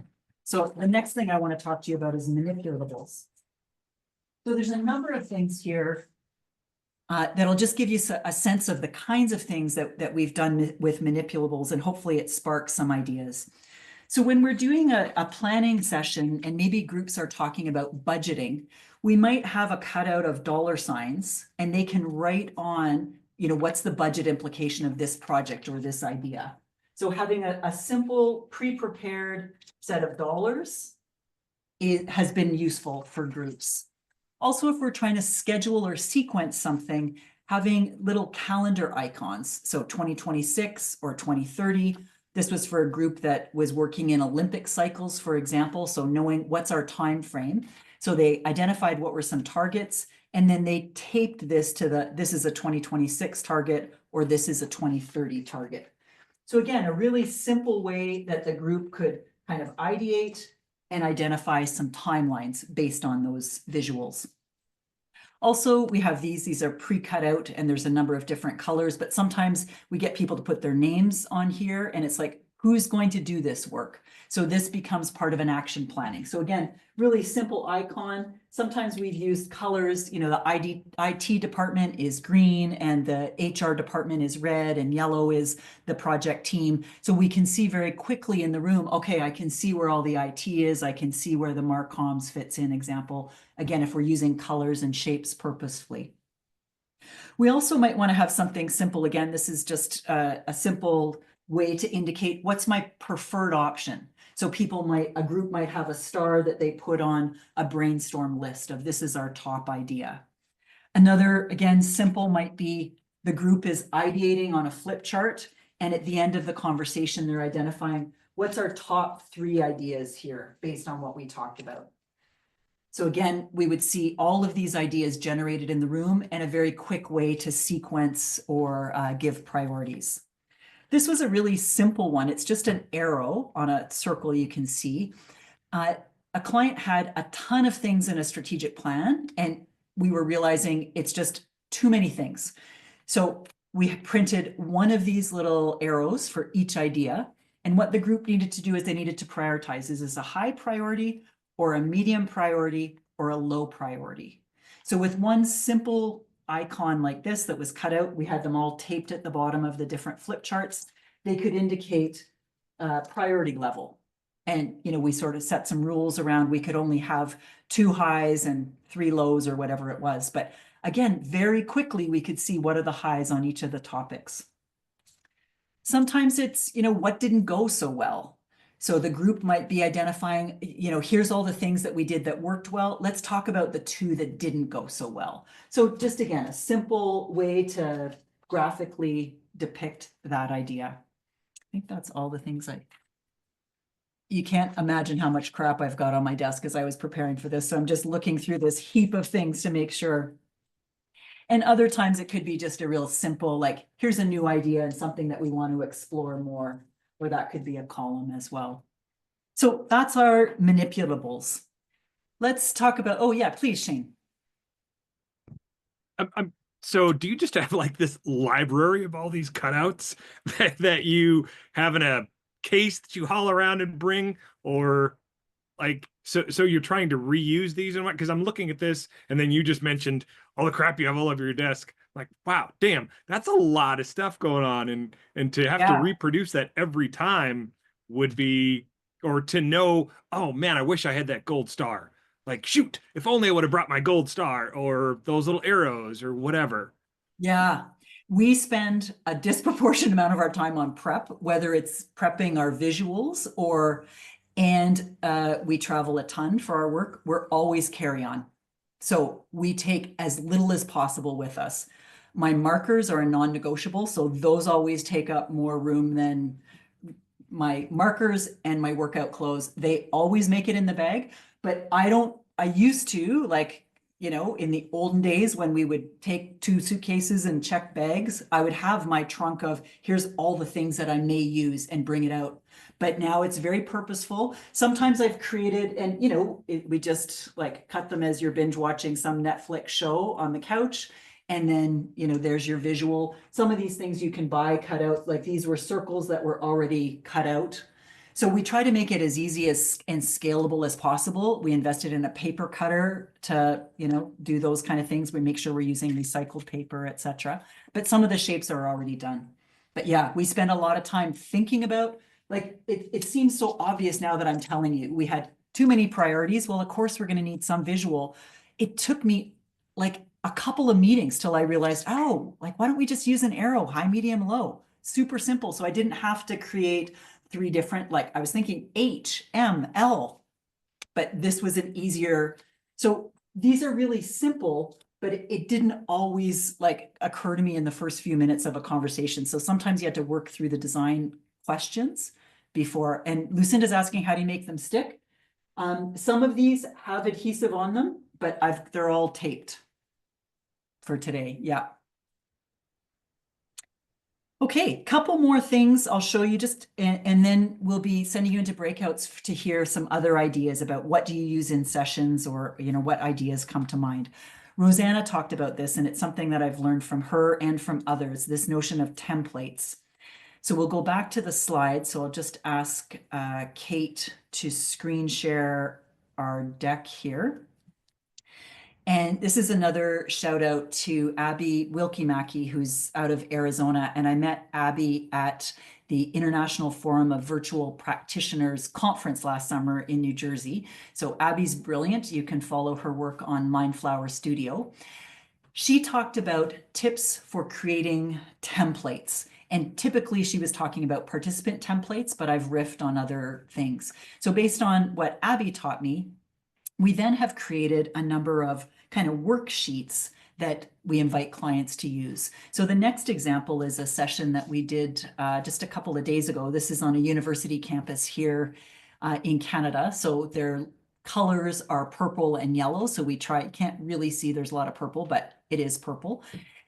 So the next thing I want to talk to you about is manipulatables. So there's a number of things here that'll just give you a sense of the kinds of things that we've done with manipulatables, and hopefully it sparks some ideas. So when we're doing a planning session and maybe groups are talking about budgeting, we might have a cutout of dollar signs and they can write on, what's the budget implication of this project or this idea. So having a simple pre-prepared set of dollars has been useful for groups. Also, if we're trying to schedule or sequence something, having little calendar icons, so 2026 or 2030. This was for a group that was working in Olympic cycles, for example, so knowing what's our time frame. So they identified what were some targets, and then they taped this to this is a 2026 target, or this is a 2030 target. So again, a really simple way that the group could kind of ideate and identify some timelines based on those visuals. Also, we have these are pre-cut out and there's a number of different colors, but sometimes we get people to put their names on here and it's like, who's going to do this work? So this becomes part of an action planning. So again, really simple icon. Sometimes we've used colors, the IT department is green and the HR department is red and yellow is the project team. So we can see very quickly in the room, okay, I can see where all the IT is. I can see where the Marcoms fits in, example. Again, if we're using colors and shapes purposefully. We also might want to have something simple. Again, this is just a simple way to indicate what's my preferred option. So a group might have a star that they put on a brainstorm list of this is our top idea. Another, again, simple might be the group is ideating on a flip chart. And at the end of the conversation, they're identifying what's our top 3 ideas here based on what we talked about. So again, we would see all of these ideas generated in the room and a very quick way to sequence or give priorities. This was a really simple one. It's just an arrow on a circle you can see. A client had a ton of things in a strategic plan, and we were realizing it's just too many things. So we printed one of these little arrows for each idea. And what the group needed to do is they needed to prioritize. Is this a high priority or a medium priority or a low priority? So with one simple icon like this that was cut out, we had them all taped at the bottom of the different flip charts. They could indicate priority level. And, we sort of set some rules around, we could only have 2 highs and 3 lows or whatever it was. But again, very quickly, we could see what are the highs on each of the topics. Sometimes it's, what didn't go so well. So the group might be identifying, here's all the things that we did that worked well. Let's talk about the 2 that didn't go so well. So just again, a simple way to graphically depict that idea. I think that's all the things you can't imagine how much crap I've got on my desk as I was preparing for this. So I'm just looking through this heap of things to make sure. And other times it could be just a real simple, like, here's a new idea and something that we want to explore more, or that could be a column as well. So that's our manipulatables. Let's talk about, oh yeah, please, Shane. So do you just have like this library of all these cutouts that you have in a case that you haul around and bring, or like, so you're trying to reuse these? And what, because I'm looking at this and then you just mentioned all the crap you have all over your desk. Like, wow, damn, that's a lot of stuff going on. And to have to reproduce that every time would be, or to know, oh man, I wish I had that gold star. Like, shoot, if only I would have brought my gold star or those little arrows or whatever. Yeah, we spend a disproportionate amount of our time on prep, whether it's prepping our visuals or and we travel a ton for our work. We're always carry-on. So we take as little as possible with us. My markers are a non-negotiable, so those always take up more room than my markers and my workout clothes. They always make it in the bag, but I used to, like, you know, in the olden days when we would take 2 suitcases and check bags, I would have my trunk of here's all the things that I may use and bring it out. But now it's very purposeful. Sometimes I've created, and you know, we just like cut them as you're binge watching some Netflix show on the couch. And then, you know, there's your visual. Some of these things you can buy cut out, like these were circles that were already cut out. So we try to make it as easy as and scalable as possible. We invested in a paper cutter to, you know, do those kind of things. We make sure we're using recycled paper, etc. But some of the shapes are already done. But yeah, we spend a lot of time thinking about, like, it seems so obvious now that I'm telling you, we had too many priorities. Well, of course, we're going to need some visual. It took me like a couple of meetings till I realized, oh, like, why don't we just use an arrow, high, medium, low? Super simple. So I didn't have to create 3 different, like I was thinking H, M, L, but this was an easier. So these are really simple, but it didn't always like occur to me in the first few minutes of a conversation. So sometimes you had to work through the design questions before. And Lucinda's asking, how do you make them stick? Some of these have adhesive on them, but they're all taped for today. Yeah. Okay, couple more things I'll show you just, and then we'll be sending you into breakouts to hear some other ideas about what do you use in sessions, or, you know, what ideas come to mind. Rosanna talked about this, and it's something that I've learned from her and from others, this notion of templates. So we'll go back to the slide. So I'll just ask Kate to screen share our deck here. And this is another shout out to Abby Wilkie-Mackey, who's out of Arizona. And I met Abby at the International Forum of Virtual Practitioners conference last summer in New Jersey. So Abby's brilliant. You can follow her work on Mindflower Studio. She talked about tips for creating templates. And typically she was talking about participant templates, but I've riffed on other things. So based on what Abby taught me, we then have created a number of kind of worksheets that we invite clients to use. So the next example is a session that we did just a couple of days ago. This is on a university campus here in Canada. So their colors are purple and yellow. So we can't really see, there's a lot of purple, but it is purple.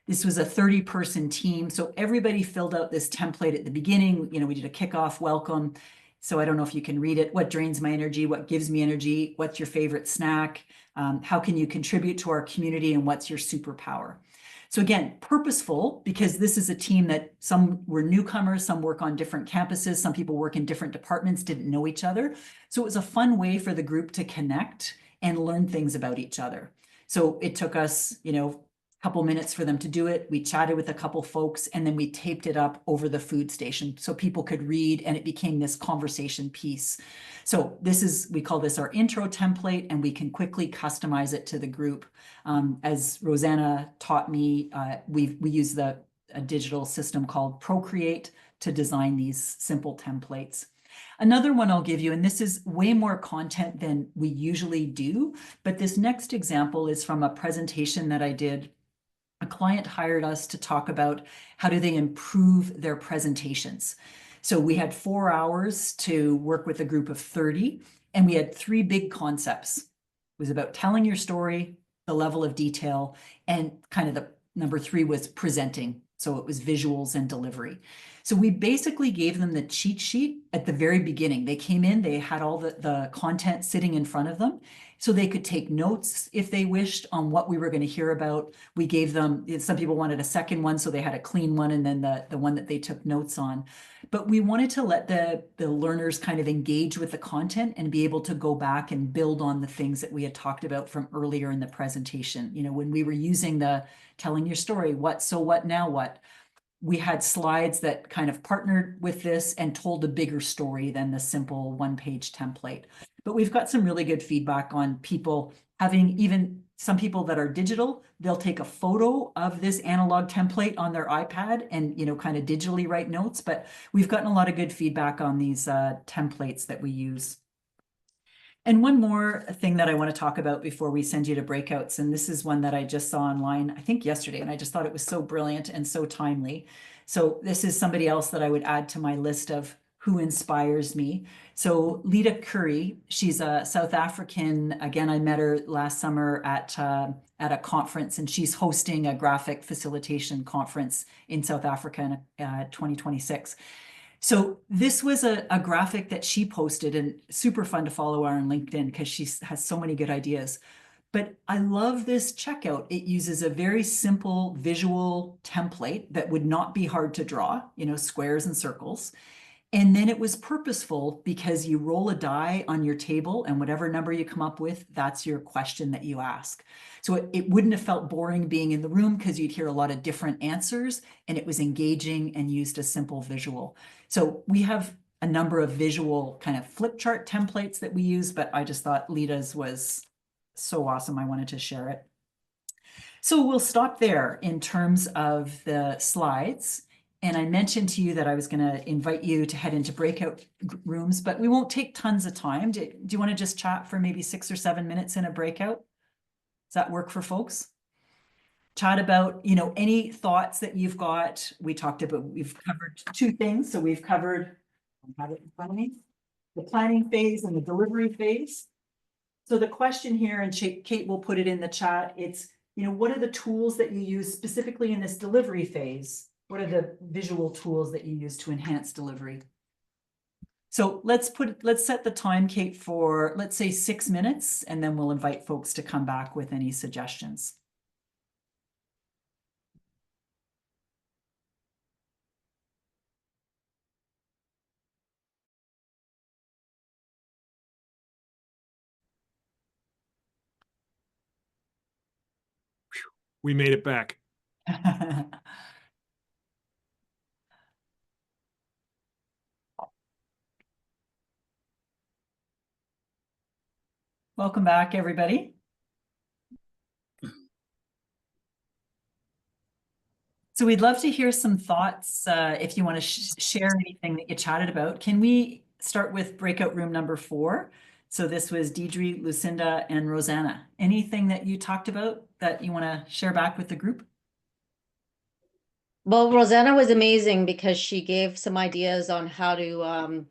This was a 30-person team. So everybody filled out this template at the beginning. You know, we did a kickoff welcome. So I don't know if you can read it. What drains my energy? What gives me energy? What's your favorite snack? How can you contribute to our community? And what's your superpower? So again, purposeful, because this is a team that some were newcomers, some work on different campuses, some people work in different departments, didn't know each other. So it was a fun way for the group to connect and learn things about each other. So it took us, you know, couple minutes for them to do it. We chatted with a couple folks, and then we taped it up over the food station so people could read, and it became this conversation piece. So we call this our intro template, and we can quickly customize it to the group. As Rosanna taught me, we use a digital system called Procreate to design these simple templates. Another one I'll give you, and this is way more content than we usually do, but this next example is from a presentation that I did. A client hired us to talk about how do they improve their presentations. So we had 4 hours to work with a group of 30, and we had 3 big concepts. It was about telling your story, the level of detail, and kind of the number 3 was presenting. So it was visuals and delivery. So we basically gave them the cheat sheet at the very beginning. They came in, they had all the content sitting in front of them, so they could take notes if they wished on what we were going to hear about. We gave them, some people wanted a second one, so they had a clean one, and then the one that they took notes on. But we wanted to let the learners kind of engage with the content and be able to go back and build on the things that we had talked about from earlier in the presentation. You know, when we were using the telling your story, what, so what, now what, we had slides that kind of partnered with this and told a bigger story than the simple one-page template. But we've got some really good feedback on people having, even some people that are digital, they'll take a photo of this analog template on their iPad and, you know, kind of digitally write notes. But we've gotten a lot of good feedback on these templates that we use. And one more thing that I want to talk about before we send you to breakouts, and this is one that I just saw online, I think yesterday, and I just thought it was so brilliant and so timely. So this is somebody else that I would add to my list of who inspires me. So Lita Curry, she's a South African. Again, I met her last summer at a conference, and she's hosting a graphic facilitation conference in South Africa in 2026. So this was a graphic that she posted, and super fun to follow her on LinkedIn because she has so many good ideas. But I love this checkout. It uses a very simple visual template that would not be hard to draw, squares and circles. And then it was purposeful because you roll a die on your table, and whatever number you come up with, that's your question that you ask. So it wouldn't have felt boring being in the room because you'd hear a lot of different answers, and it was engaging and used a simple visual. So we have a number of visual kind of flip chart templates that we use, but I just thought Lita's was so awesome. I wanted to share it. So we'll stop there in terms of the slides. And I mentioned to you that I was going to invite you to head into breakout rooms, but we won't take tons of time. Do you want to just chat for maybe 6 or 7 minutes in a breakout? Does that work for folks? Chat about, any thoughts that you've got. We've covered 2 things. So we've covered, I have it in front of me, the planning phase and the delivery phase. So the question here, and Kate will put it in the chat, it's, what are the tools that you use specifically in this delivery phase? What are the visual tools that you use to enhance delivery? So let's set the time, Kate, for let's say 6 minutes, and then we'll invite folks to come back with any suggestions. We made it back. Welcome back, everybody. So we'd love to hear some thoughts if you want to share anything that you chatted about. Can we start with breakout room number 4? So this was Deidre, Lucinda, and Rosanna. Anything that you talked about that you want to share back with the group? Well, Rosanna was amazing because she gave some ideas on how to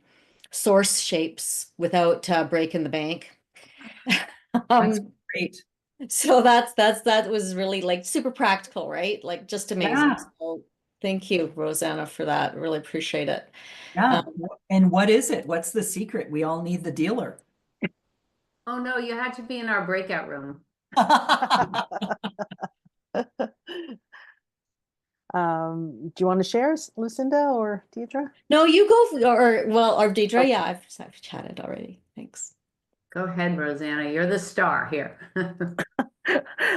source shapes without breaking the bank. That's great. So that was really like super practical, right? Like just amazing. Yeah. So thank you, Rosanna, for that. Really appreciate it. Yeah. And what is it? What's the secret? We all need the dealer. Oh no, you had to be in our breakout room. Do you want to share, Lucinda or Deidre? No, you go or Deidre. Okay. Yeah, I've chatted already. Thanks. Go ahead, Rosanna. You're the star here.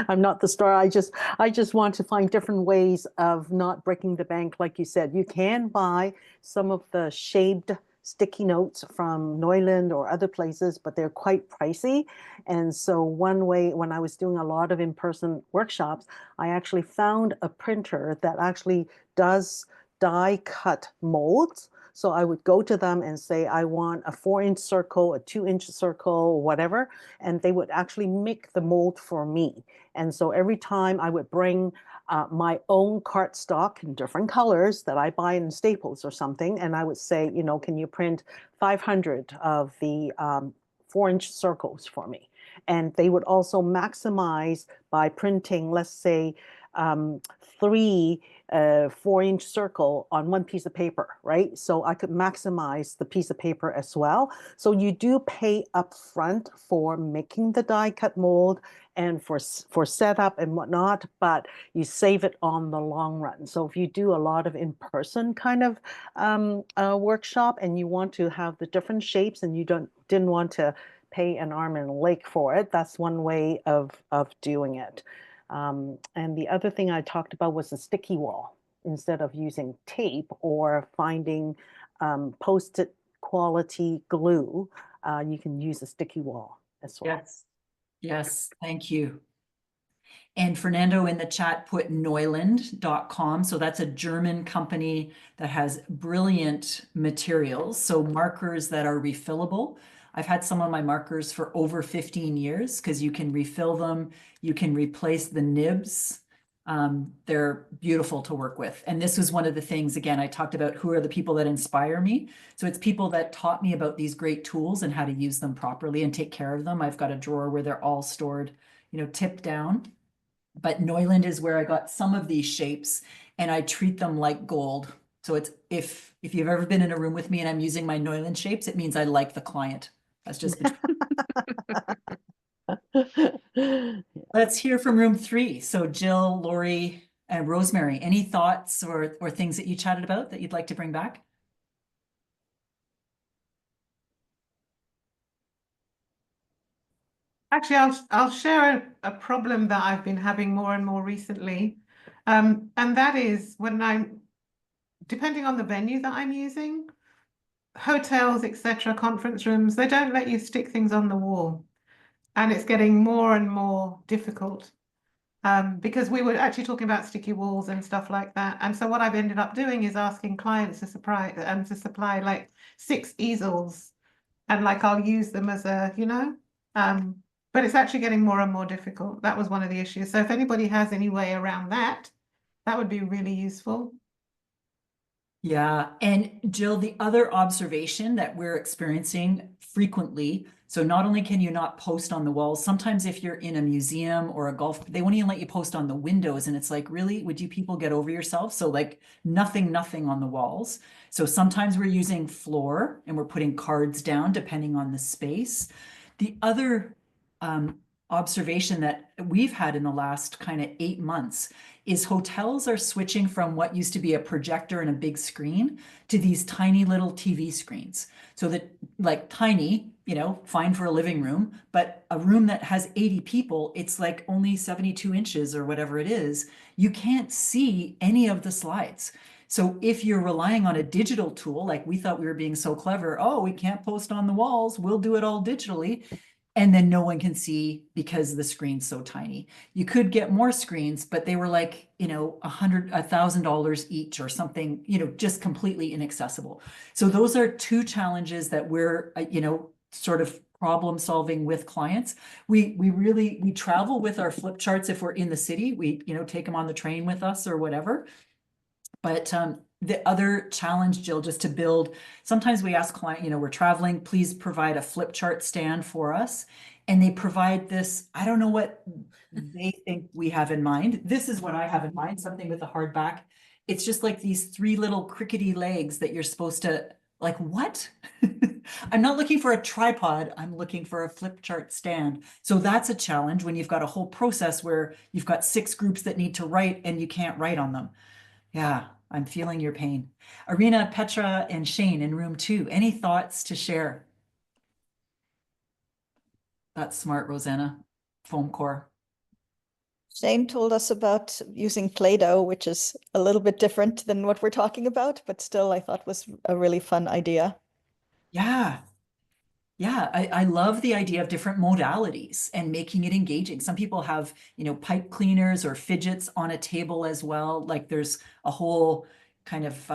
I'm not the star. I just want to find different ways of not breaking the bank. Like you said, you can buy some of the shaped sticky notes from Neuland or other places, but they're quite pricey. And so one way, when I was doing a lot of in-person workshops, I actually found a printer that actually does die cut molds. So I would go to them and say, I want a 4-inch circle, a 2-inch circle, whatever, and they would actually make the mold for me. And so every time I would bring my own cardstock in different colors that I buy in Staples or something, and I would say, can you print 500 of the 4-inch circles for me? And they would also maximize by printing, let's say, 3 4-inch circle on one piece of paper, right? So I could maximize the piece of paper as well. So you do pay upfront for making the die cut mold and for setup and whatnot, but you save it on the long run. So if you do a lot of in-person kind of workshop and you want to have the different shapes and you didn't want to pay an arm and a leg for it, that's one way of doing it. And the other thing I talked about was a sticky wall. Instead of using tape or finding post-it quality glue, you can use a sticky wall as well. Yes, thank you. And Fernando in the chat put Neuland.com. So that's a German company that has brilliant materials. So markers that are refillable. I've had some of my markers for over 15 years because you can refill them, you can replace the nibs. They're beautiful to work with. And this was one of the things, again, I talked about who are the people that inspire me. So it's people that taught me about these great tools and how to use them properly and take care of them. I've got a drawer where they're all stored, you know, tipped down. But Neuland is where I got some of these shapes, and I treat them like gold. So it's if you've ever been in a room with me and I'm using my Neuland shapes, it means I like the client. That's just Let's hear from room 3. So Jill, Lori, and Rosemary, any thoughts or things that you chatted about that you'd like to bring back? Actually, I'll share a problem that I've been having more and more recently. And that is when depending on the venue that I'm using, hotels, etc., conference rooms, they don't let you stick things on the wall. And it's getting more and more difficult. Because we were actually talking about sticky walls and stuff like that. And so what I've ended up doing is asking clients to supply like 6 easels, and like I'll use them as a, but it's actually getting more and more difficult. That was one of the issues. So if anybody has any way around that, that would be really useful. Yeah. And Jill, the other observation that we're experiencing frequently, so not only can you not post on the walls, sometimes if you're in a museum or a golf, they won't even let you post on the windows. And it's like, really, would you people get over yourselves? So like nothing on the walls. So sometimes we're using floor and we're putting cards down depending on the space. The other observation that we've had in the last kind of 8 months is hotels are switching from what used to be a projector and a big screen to these tiny little TV screens. So that like tiny, fine for a living room, but a room that has 80 people, it's like only 72 inches or whatever it is. You can't see any of the slides. So if you're relying on a digital tool, like we thought we were being so clever, oh, we can't post on the walls, we'll do it all digitally. And then no one can see because the screen's so tiny. You could get more screens, but they were like, $1,000 each or something, just completely inaccessible. So those are 2 challenges that we're, sort of problem solving with clients. We travel with our flip charts if we're in the city. We, take them on the train with us or whatever. But the other challenge, Jill, just to build, sometimes we ask client, we're traveling, please provide a flip chart stand for us. And they provide this, I don't know what they think we have in mind. This is what I have in mind, something with a hard back. It's just like these 3 little crickety legs that you're supposed to, like, what? I'm not looking for a tripod. I'm looking for a flip chart stand. So that's a challenge when you've got a whole process where you've got 6 groups that need to write and you can't write on them. Yeah, I'm feeling your pain. Arena, Petra, and Shane in room 2. Any thoughts to share? That's smart, Rosanna. Foam core. Shane told us about using Play-Doh, which is a little bit different than what we're talking about, but still I thought was a really fun idea. Yeah. Yeah, I love the idea of different modalities and making it engaging. Some people have, pipe cleaners or fidgets on a table as well. Like there's a whole kind of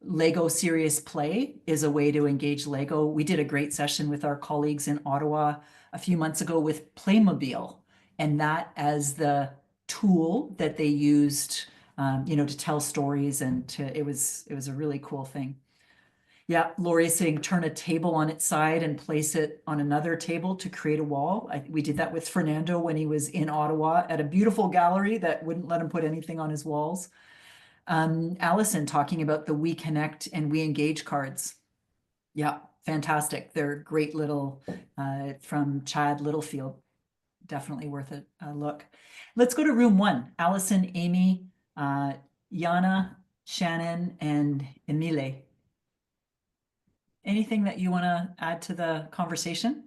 Lego serious play is a way to engage Lego. We did a great session with our colleagues in Ottawa a few months ago with Playmobil, and that as the tool that they used, to tell stories, and it was a really cool thing. Yeah, Lori's saying turn a table on its side and place it on another table to create a wall. We did that with Fernando when he was in Ottawa at a beautiful gallery that wouldn't let him put anything on his walls. Allison talking about the We Connect and We Engage cards. Yeah, fantastic. They're great little from Chad Littlefield. Definitely worth a look. Let's go to room 1. Allison, Amy, Yana, Shannon, and Emile. Anything that you want to add to the conversation?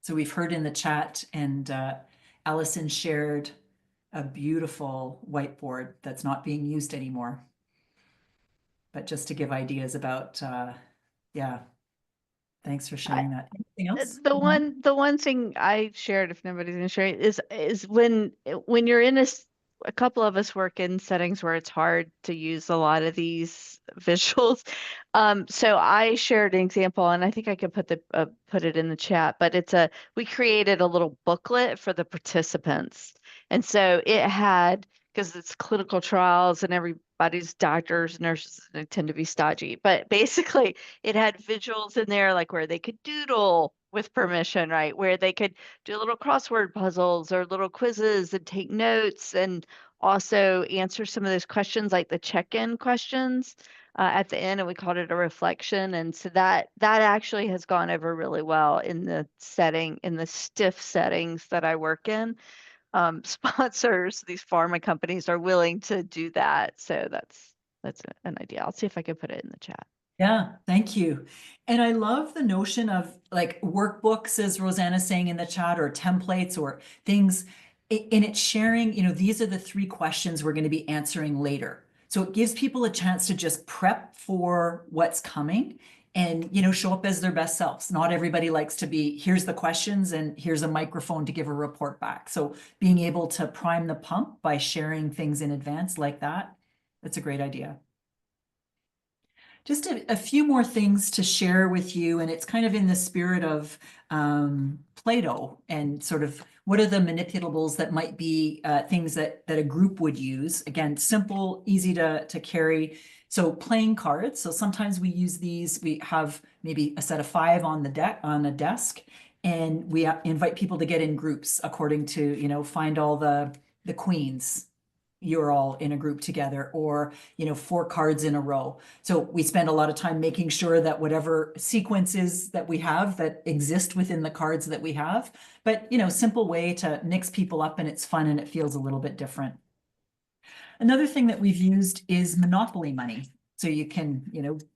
So we've heard in the chat, and Allison shared a beautiful whiteboard that's not being used anymore. But just to give ideas about, yeah. Thanks for sharing that. Anything else? The one thing I shared, if nobody's gonna share it, is when you're in a couple of us work in settings where it's hard to use a lot of these visuals. So I shared an example, and I think I could put it in the chat, but we created a little booklet for the participants. And so it had, because it's clinical trials and everybody's doctors, nurses, and they tend to be stodgy, but basically it had visuals in there like where they could doodle with permission, right? Where they could do little crossword puzzles or little quizzes and take notes, and also answer some of those questions like the check-in questions at the end, and we called it a reflection. And so that actually has gone over really well in the stiff settings that I work in. Sponsors, these pharma companies are willing to do that. So that's an idea. I'll see if I can put it in the chat. Yeah, thank you. And I love the notion of like workbooks, as Rosanna's saying in the chat, or templates or things. And it's sharing, these are the 3 questions we're going to be answering later. So it gives people a chance to just prep for what's coming and, show up as their best selves. Not everybody likes to be, here's the questions and here's a microphone to give a report back. So being able to prime the pump by sharing things in advance like that, that's a great idea. Just a few more things to share with you, and it's kind of in the spirit of Play-Doh and sort of what are the manipulables that might be things that a group would use. Again, simple, easy to carry. So playing cards. So sometimes we use these. We have maybe a set of 5 on a desk, and we invite people to get in groups according to, find all the queens. You're all in a group together, or 4 cards in a row. So we spend a lot of time making sure that whatever sequences that we have that exist within the cards that we have, but simple way to mix people up, and it's fun and it feels a little bit different. Another thing that we've used is Monopoly money. So you can,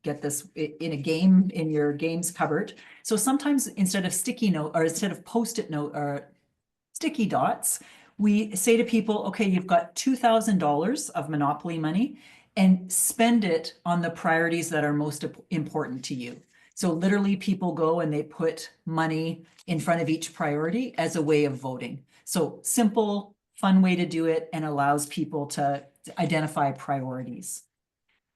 get this in a game in your games cupboard. So sometimes instead of sticky note, or instead of Post-it note or sticky dots, we say to people, okay, you've got $2,000 of Monopoly money, and spend it on the priorities that are most important to you. So literally people go and they put money in front of each priority as a way of voting. So simple, fun way to do it, and allows people to identify priorities.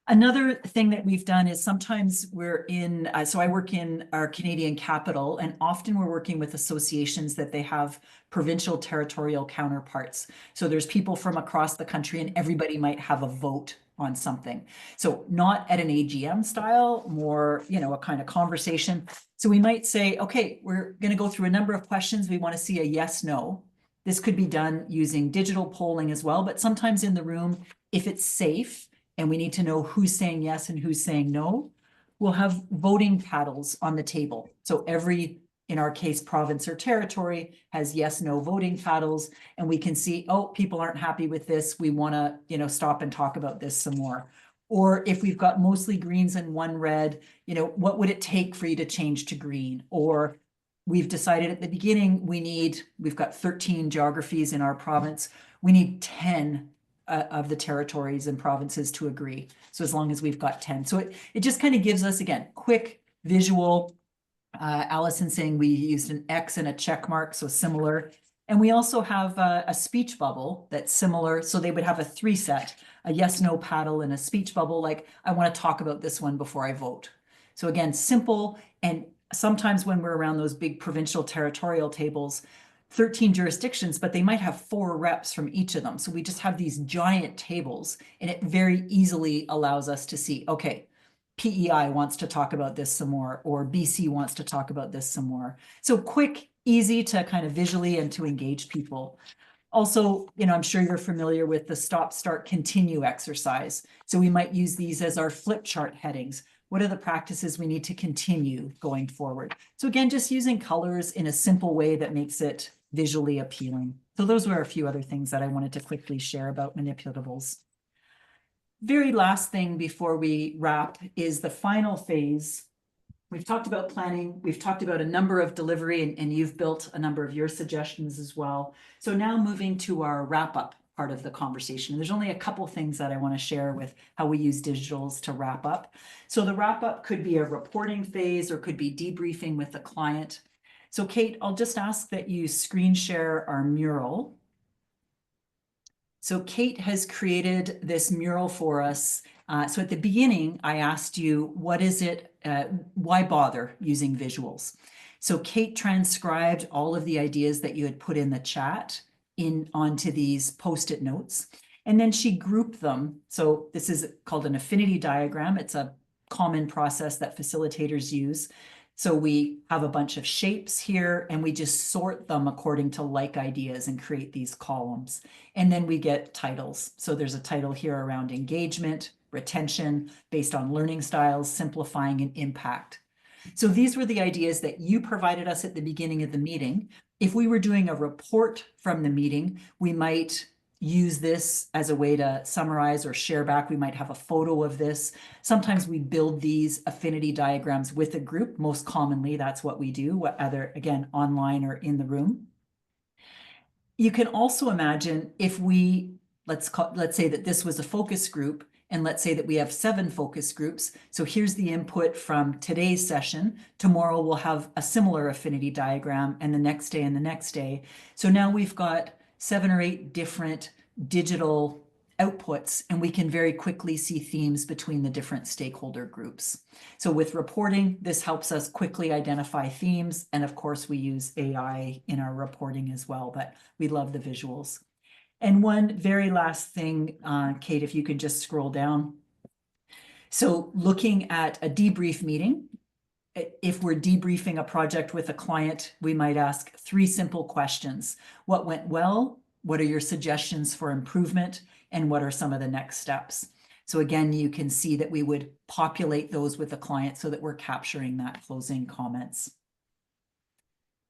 Another thing that we've done is sometimes we're in, so I work in our Canadian capital, and often we're working with associations that they have provincial territorial counterparts. So there's people from across the country, and everybody might have a vote on something. So not at an AGM style, more, a kind of conversation. So we might say, okay, we're going to go through a number of questions. We want to see a yes, no. This could be done using digital polling as well, but sometimes in the room, if it's safe, and we need to know who's saying yes and who's saying no, we'll have voting paddles on the table. So every, in our case, province or territory has yes, no voting paddles, and we can see, oh, people aren't happy with this. We want to, stop and talk about this some more. Or if we've got mostly greens and 1 red, what would it take for you to change to green? Or we've decided at the beginning, we've got 13 geographies in our province. We need 10 of the territories and provinces to agree. So as long as we've got 10. So it just kind of gives us, again, quick visual. Allison saying we used an X and a check mark, so similar. And we also have a speech bubble that's similar. So they would have a 3 set, a yes, no paddle and a speech bubble. Like, I want to talk about this one before I vote. So again, simple. And sometimes when we're around those big provincial territorial tables, 13 jurisdictions, but they might have 4 reps from each of them. So we just have these giant tables, and it very easily allows us to see, okay, PEI wants to talk about this some more, or BC wants to talk about this some more. So quick, easy to kind of visually and to engage people. Also, I'm sure you're familiar with the stop, start, continue exercise. So we might use these as our flip chart headings. What are the practices we need to continue going forward? So again, just using colors in a simple way that makes it visually appealing. So those were a few other things that I wanted to quickly share about manipulatables. Very last thing before we wrap is the final phase. We've talked about planning. We've talked about a number of delivery, and you've built a number of your suggestions as well. So now moving to our wrap up part of the conversation. There's only a couple things that I want to share with how we use digitals to wrap up. So the wrap up could be a reporting phase, or could be debriefing with the client. So Kate, I'll just ask that you screen share our mural. So Kate has created this mural for us. So at the beginning, I asked you, what is it, why bother using visuals? So Kate transcribed all of the ideas that you had put in the chat onto these Post-it notes. And then she grouped them. So this is called an affinity diagram. It's a common process that facilitators use. So we have a bunch of shapes here and we just sort them according to like ideas and create these columns. And then we get titles. So there's a title here around engagement, retention, based on learning styles, simplifying, and impact. So these were the ideas that you provided us at the beginning of the meeting. If we were doing a report from the meeting, we might use this as a way to summarize or share back. We might have a photo of this. Sometimes we build these affinity diagrams with a group. Most commonly, that's what we do, whether, again, online or in the room. You can also imagine if we, let's say that this was a focus group, and let's say that we have 7 focus groups. So here's the input from today's session. Tomorrow we'll have a similar affinity diagram, and the next day and the next day. So now we've got 7 or 8 different digital outputs, and we can very quickly see themes between the different stakeholder groups. So with reporting, this helps us quickly identify themes. And of course, we use AI in our reporting as well, but we love the visuals. And one very last thing, Kate, if you could just scroll down. So looking at a debrief meeting, if we're debriefing a project with a client, we might ask 3 simple questions. What went well? What are your suggestions for improvement? And what are some of the next steps? So again, you can see that we would populate those with the client so that we're capturing that closing comments.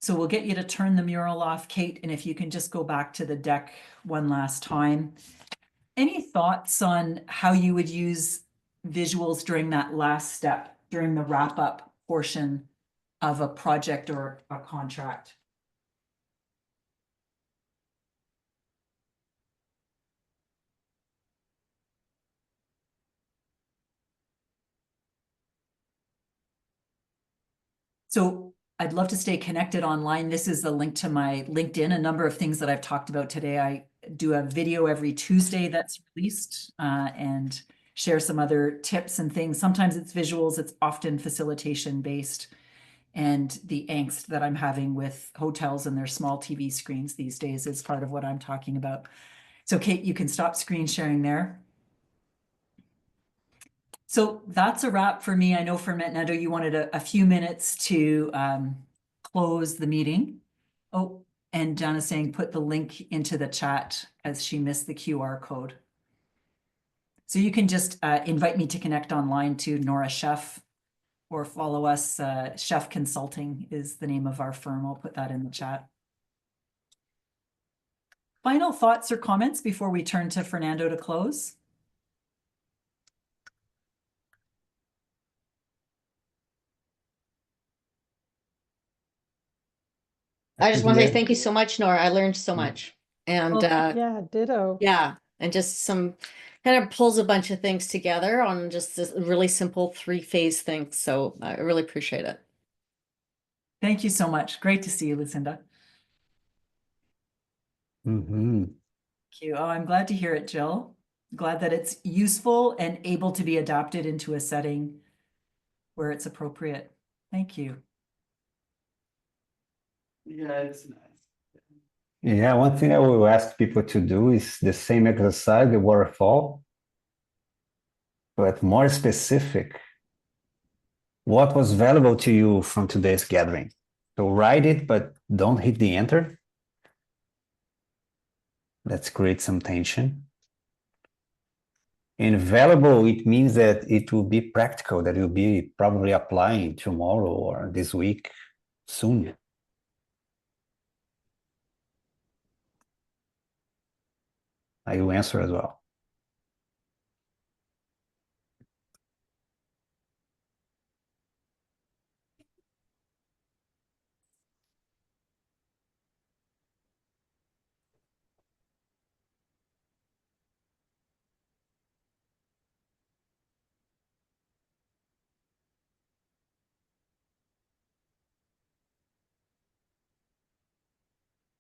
So we'll get you to turn the mural off, Kate, and if you can just go back to the deck one last time. Any thoughts on how you would use visuals during that last step, during the wrap-up portion of a project or a contract? So I'd love to stay connected online. This is the link to my LinkedIn, a number of things that I've talked about today. I do a video every Tuesday that's released and share some other tips and things. Sometimes it's visuals, it's often facilitation based. And the angst that I'm having with hotels and their small TV screens these days is part of what I'm talking about. So Kate, you can stop screen sharing there. So that's a wrap for me. I know for Nando, you wanted a few minutes to close the meeting. Oh, and Jana's saying put the link into the chat as she missed the QR code. So you can just invite me to connect online to Nora Sheffe or follow us. Sheffe Consulting is the name of our firm. I'll put that in the chat. Final thoughts or comments before we turn to Fernando to close? I just want to say thank you so much, Nora. I learned so much. And yeah, ditto. yeah, and just some kind of pulls a bunch of things together on just this really simple 3-phase thing. So I really appreciate it. Thank you so much. Great to see you, Lucinda. Thank you. Oh, I'm glad to hear it, Jill. Glad that it's useful and able to be adapted into a setting where it's appropriate. Thank you. Yeah, it's nice. Yeah, one thing I will ask people to do is the same exercise, the waterfall, but more specific. What was valuable to you from today's gathering? So write it, but don't hit the enter. Let's create some tension. And valuable, it means that it will be practical, that you'll be probably applying tomorrow or this week, soon. I will answer as well.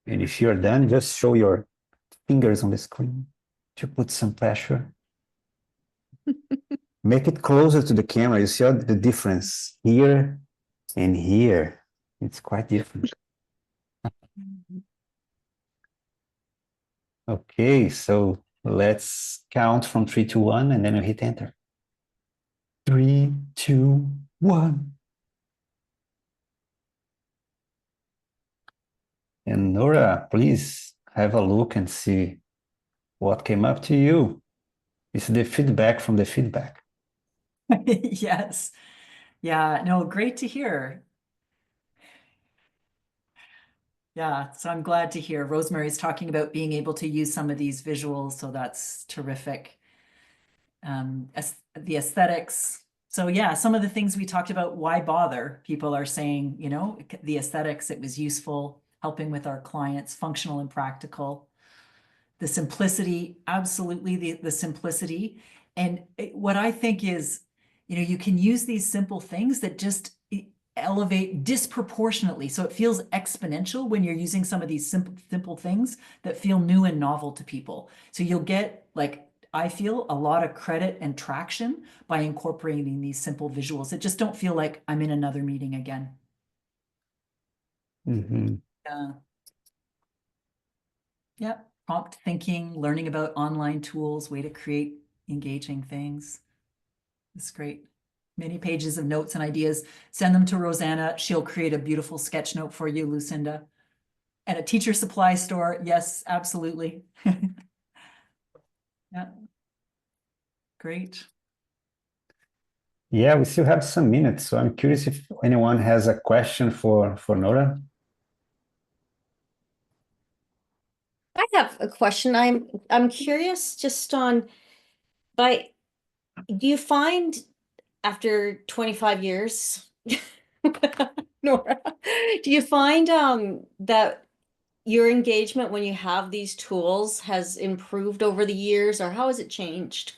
And if you're done, just show your fingers on the screen. to put some pressure. Make it closer to the camera. You see all the difference here and here. It's quite different. Okay, so let's count from 3 to 1 and then you hit enter. 3, 2, 1. And Nora, please have a look and see what came up to you. It's the feedback from the feedback. Yes. Yeah, no, great to hear. Yeah, so I'm glad to hear Rosemary's talking about being able to use some of these visuals, so that's terrific. The aesthetics. So yeah, some of the things we talked about, why bother? People are saying, you know, the aesthetics, it was useful, helping with our clients, functional and practical. The simplicity, absolutely the simplicity. And what I think is, you know, you can use these simple things that just elevate disproportionately. So it feels exponential when you're using some of these simple things that feel new and novel to people. So you'll get, like, I feel a lot of credit and traction by incorporating these simple visuals that just don't feel like I'm in another meeting again. Yeah, prompt thinking, learning about online tools, way to create engaging things. It's great. Many pages of notes and ideas. Send them to Rosanna. She'll create a beautiful sketch note for you, Lucinda. And a teacher supply store. Yes, absolutely. Yeah. Great. Yeah, we still have some minutes, so I'm curious if anyone has a question for Nora. I have a question. I'm curious just on do you find after 25 years, Nora, do you find that your engagement when you have these tools has improved over the years, or how has it changed?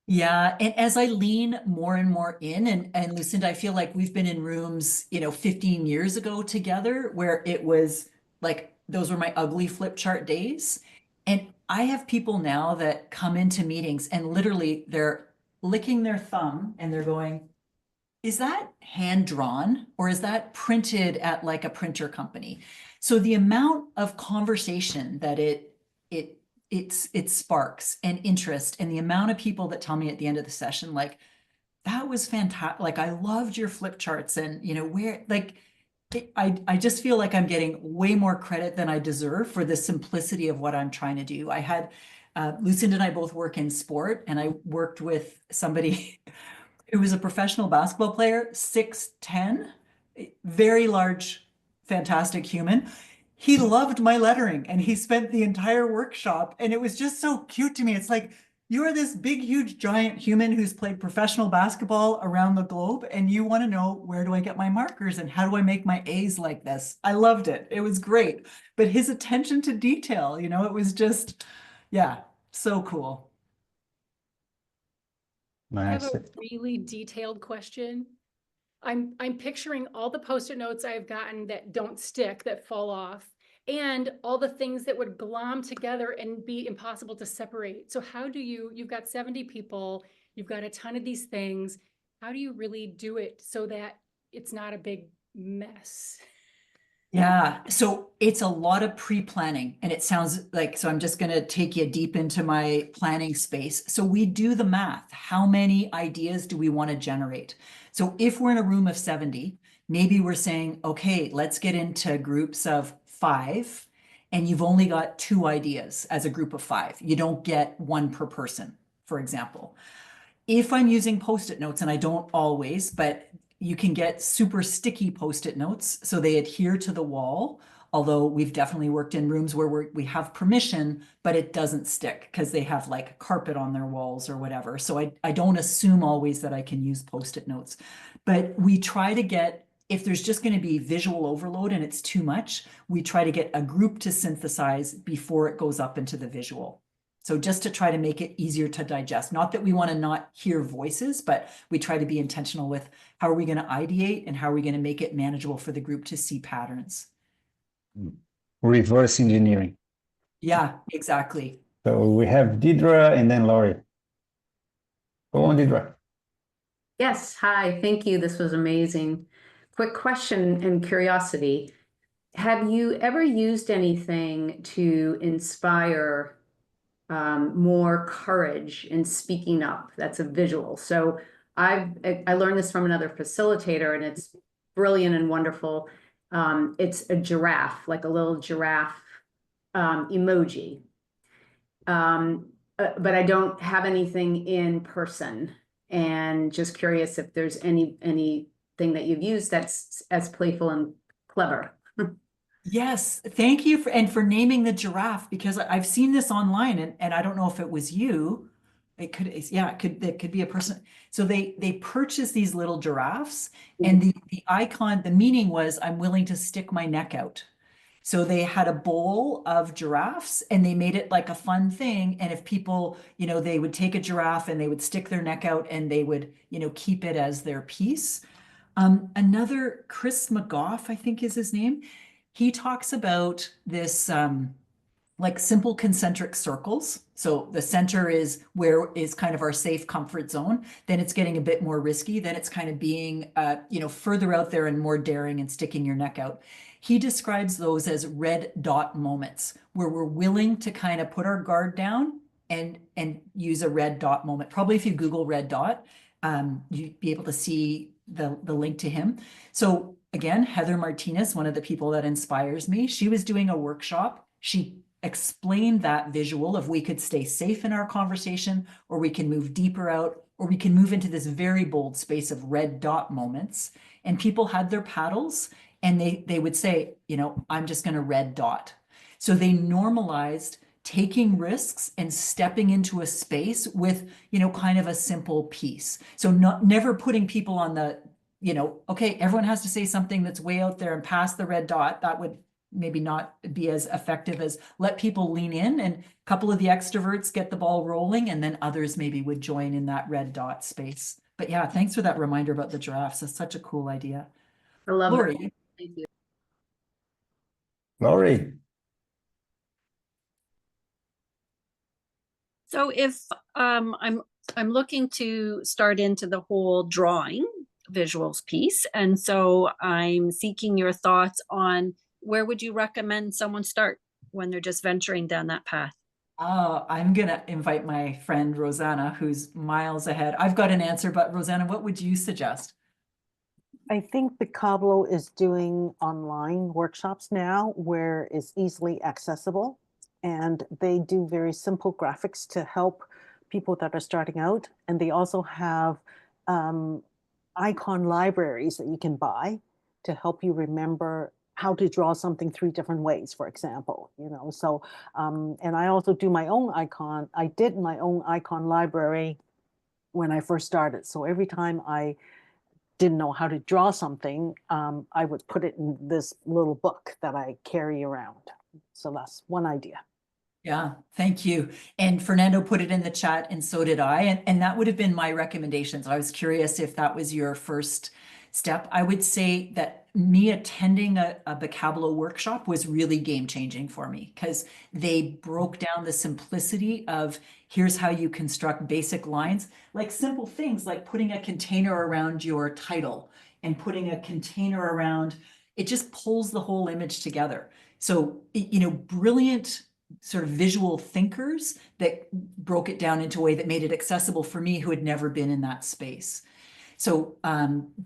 Yeah, and as I lean more and more in, and Lucinda, I feel like we've been in rooms, you know, 15 years ago together where it was like those were my ugly flip chart days. And I have people now that come into meetings and literally they're licking their thumb and they're going, is that hand drawn or is that printed at like a printer company? So the amount of conversation that it sparks and interest, and the amount of people that tell me at the end of the session, like, that was fantastic. Like, I loved your flip charts, and you know, where like I just feel like I'm getting way more credit than I deserve for the simplicity of what I'm trying to do. I had Lucinda and I both work in sport, and I worked with somebody who was a professional basketball player, 6'10", very large, fantastic human. He loved my lettering and he spent the entire workshop, and it was just so cute to me. It's like, you are this big, huge, giant human who's played professional basketball around the globe, and you want to know, where do I get my markers and how do I make my A's like this? I loved it. It was great. But his attention to detail, you know, it was just, yeah, so cool. I have Nice. a really detailed question. I'm picturing all the Post-it notes I've gotten that don't stick, that fall off, and all the things that would glom together and be impossible to separate. So how do you've got 70 people, you've got a ton of these things. How do you really do it so that it's not a big mess? Yeah, so it's a lot of pre-planning, and it sounds like, so I'm just going to take you deep into my planning space. So we do the math. How many ideas do we want to generate? So if we're in a room of 70, maybe we're saying, okay, let's get into groups of 5, and you've only got 2 ideas as a group of 5. You don't get 1 per person, for example. If I'm using Post-it notes, and I don't always, but you can get super sticky Post-it notes so they adhere to the wall. Although we've definitely worked in rooms where we have permission, but it doesn't stick because they have like carpet on their walls or whatever. So I don't assume always that I can use Post-it notes. But we try to get, if there's just going to be visual overload and it's too much, we try to get a group to synthesize before it goes up into the visual. So just to try to make it easier to digest. Not that we want to not hear voices, but we try to be intentional with how are we going to ideate and how are we going to make it manageable for the group to see patterns. Reverse engineering. Yeah, exactly. So we have Deidre and then Laurie. Go on, Deidre. Yes, hi, thank you. This was amazing. Quick question and curiosity. Have you ever used anything to inspire more courage in speaking up? That's a visual. So I learned this from another facilitator, and it's brilliant and wonderful. It's a giraffe, like a little giraffe emoji. But I don't have anything in person, and just curious if there's anything that you've used that's as playful and clever. Yes, thank you for naming the giraffe, because I've seen this online, and I don't know if it was you. It could be a person. So they purchase these little giraffes, and the icon, the meaning was, I'm willing to stick my neck out. So they had a bowl of giraffes, and they made it like a fun thing. And if people, they would take a giraffe and they would stick their neck out, and they would, keep it as their piece. Another, Chris McGough, I think is his name. He talks about this like simple concentric circles. So the center is kind of our safe comfort zone. Then it's getting a bit more risky. Then it's kind of being, further out there and more daring and sticking your neck out. He describes those as red dot moments, where we're willing to kind of put our guard down and use a red dot moment. Probably if you Google red dot, you'd be able to see the link to him. So again, Heather Martinez, one of the people that inspires me, she was doing a workshop. She explained that visual of, we could stay safe in our conversation, or we can move deeper out, or we can move into this very bold space of red dot moments. And people had their paddles, and they would say, I'm just going to red dot. So they normalized taking risks and stepping into a space with, kind of a simple piece. So never putting people on the, okay, everyone has to say something that's way out there and past the red dot. That would maybe not be as effective as let people lean in, and a couple of the extroverts get the ball rolling, and then others maybe would join in that red dot space. But yeah, thanks for that reminder about the giraffes. That's such a cool idea. I love Lori. that. Thank you. Laurie. So if I'm looking to start into the whole drawing visuals piece, and so I'm seeking your thoughts on where would you recommend someone start when they're just venturing down that path? I'm gonna invite my friend Rosanna, who's miles ahead. I've got an answer, but Rosanna, what would you suggest? I think Vocablo is doing online workshops now where it's easily accessible, and they do very simple graphics to help people that are starting out. And they also have icon libraries that you can buy to help you remember how to draw something 3 different ways, for example, so and I also do my own icon. I did my own icon library when I first started. So every time I didn't know how to draw something, I would put it in this little book that I carry around. So that's one idea. Yeah, thank you. And Fernando put it in the chat, and so did I. And that would have been my recommendation. So I was curious if that was your first step. I would say that me attending a Vocablo workshop was really game-changing for me, because they broke down the simplicity of, here's how you construct basic lines, like simple things like putting a container around your title and putting a container around, it just pulls the whole image together. So, brilliant sort of visual thinkers that broke it down into a way that made it accessible for me, who had never been in that space. So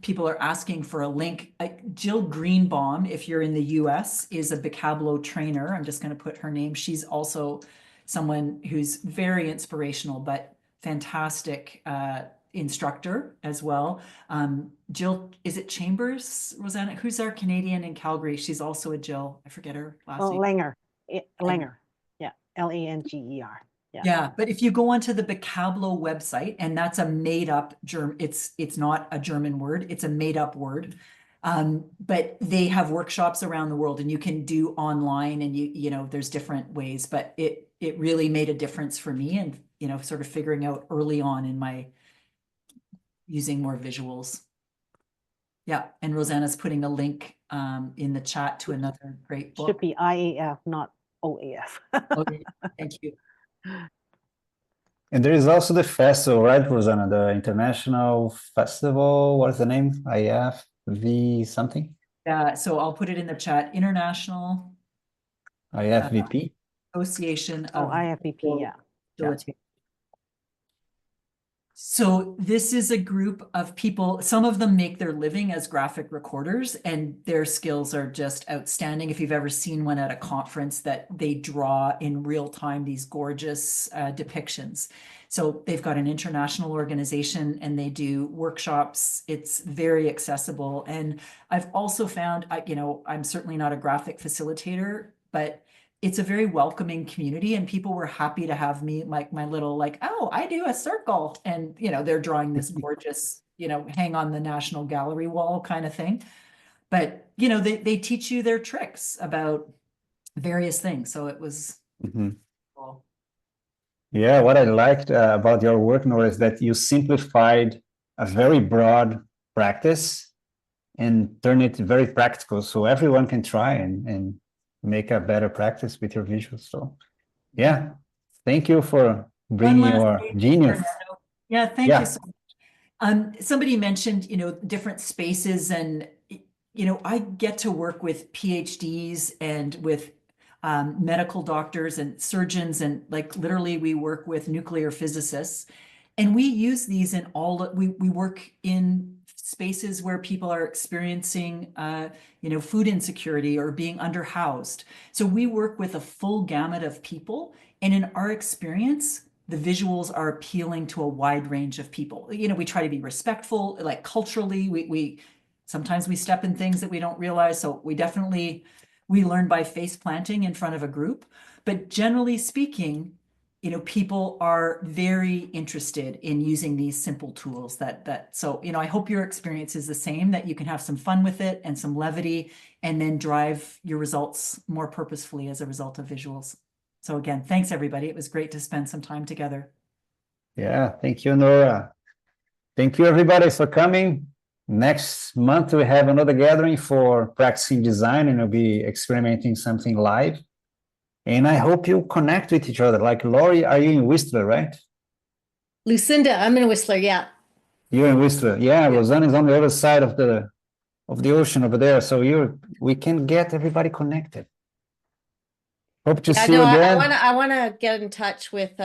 people are asking for a link. Jill Greenbaum, if you're in the US, is a Vocablo trainer. I'm just going to put her name. She's also someone who's very inspirational, but fantastic instructor as well. Jill, is it Chambers, Rosanna? Who's our Canadian in Calgary? She's also a Jill. I forget her last name. Langer. Langer. Yeah. Langer. Yeah, but if you go onto the Vocablo website, and that's a made up German, it's not a German word, it's a made up word. But they have workshops around the world, and you can do online, and there's different ways, but it really made a difference for me, and sort of figuring out early on in my using more visuals. Yeah, and Rosanna's putting a link in the chat to another great book. Should be IAF, not OAF. Okay, thank you. And there is also the festival, right, Rosanna? The International Festival, what is the name? IFV something? So I'll put it in the chat, International IFVP? Association Oh, of IFBP, yeah. Facilitators. So this is a group of people, some of them make their living as graphic recorders, and their skills are just outstanding. If you've ever seen one at a conference, that they draw in real time these gorgeous depictions. So they've got an international organization and they do workshops. It's very accessible. And I've also found, I'm certainly not a graphic facilitator, but it's a very welcoming community, and people were happy to have me, like my little, like, oh, I do a circle, and they're drawing this gorgeous, hang on the National Gallery wall kind of thing. But they teach you their tricks about various things. So it was cool. Yeah, what I liked about your work, Nora, is that you simplified a very broad practice and turn it very practical, so everyone can try and make a better practice with your visuals. So yeah, thank you for bringing your genius. Yeah, thank you so much. Somebody mentioned, different spaces, and I get to work with PhDs and with medical doctors and surgeons, and like literally we work with nuclear physicists, and we use these in we work in spaces where people are experiencing food insecurity or being underhoused. So we work with a full gamut of people, and in our experience, the visuals are appealing to a wide range of people. We try to be respectful, like culturally, we sometimes we step in things that we don't realize. So we learn by face planting in front of a group, but generally speaking, people are very interested in using these simple tools so I hope your experience is the same, that you can have some fun with it and some levity, and then drive your results more purposefully as a result of visuals. So again, thanks everybody. It was great to spend some time together. Yeah, thank you, Nora. Thank you everybody for coming. Next month we have another gathering for practicing design, and we'll be experimenting something live. And I hope you connect with each other. Like Lori, are you in Whistler, right? Lucinda, I'm in Whistler, yeah. You're in Whistler. Yeah, Rosanna is on the other side of the ocean over there. So we can get everybody connected. Hope to see you again. I wanna get in touch with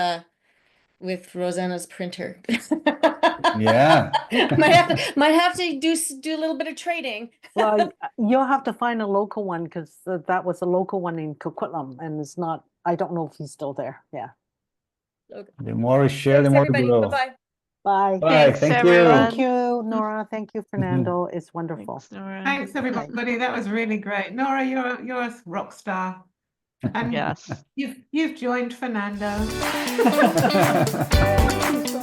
Rosanna's printer. Yeah. might have to do a little bit of trading. Well, you'll have to find a local one, because that was a local one in Coquitlam, and it's not, I don't know if he's still there. Yeah. Okay. The more we share, the Thanks, more we everybody. grow. Bye-bye. Bye. Bye. Thanks, Thank everyone. Thank you, Nora. Thank you, Fernando. It's wonderful. Thanks, Nora. Thanks, everybody. That was really great. Nora, you're a rock star. And Yes. you've joined Fernando. you.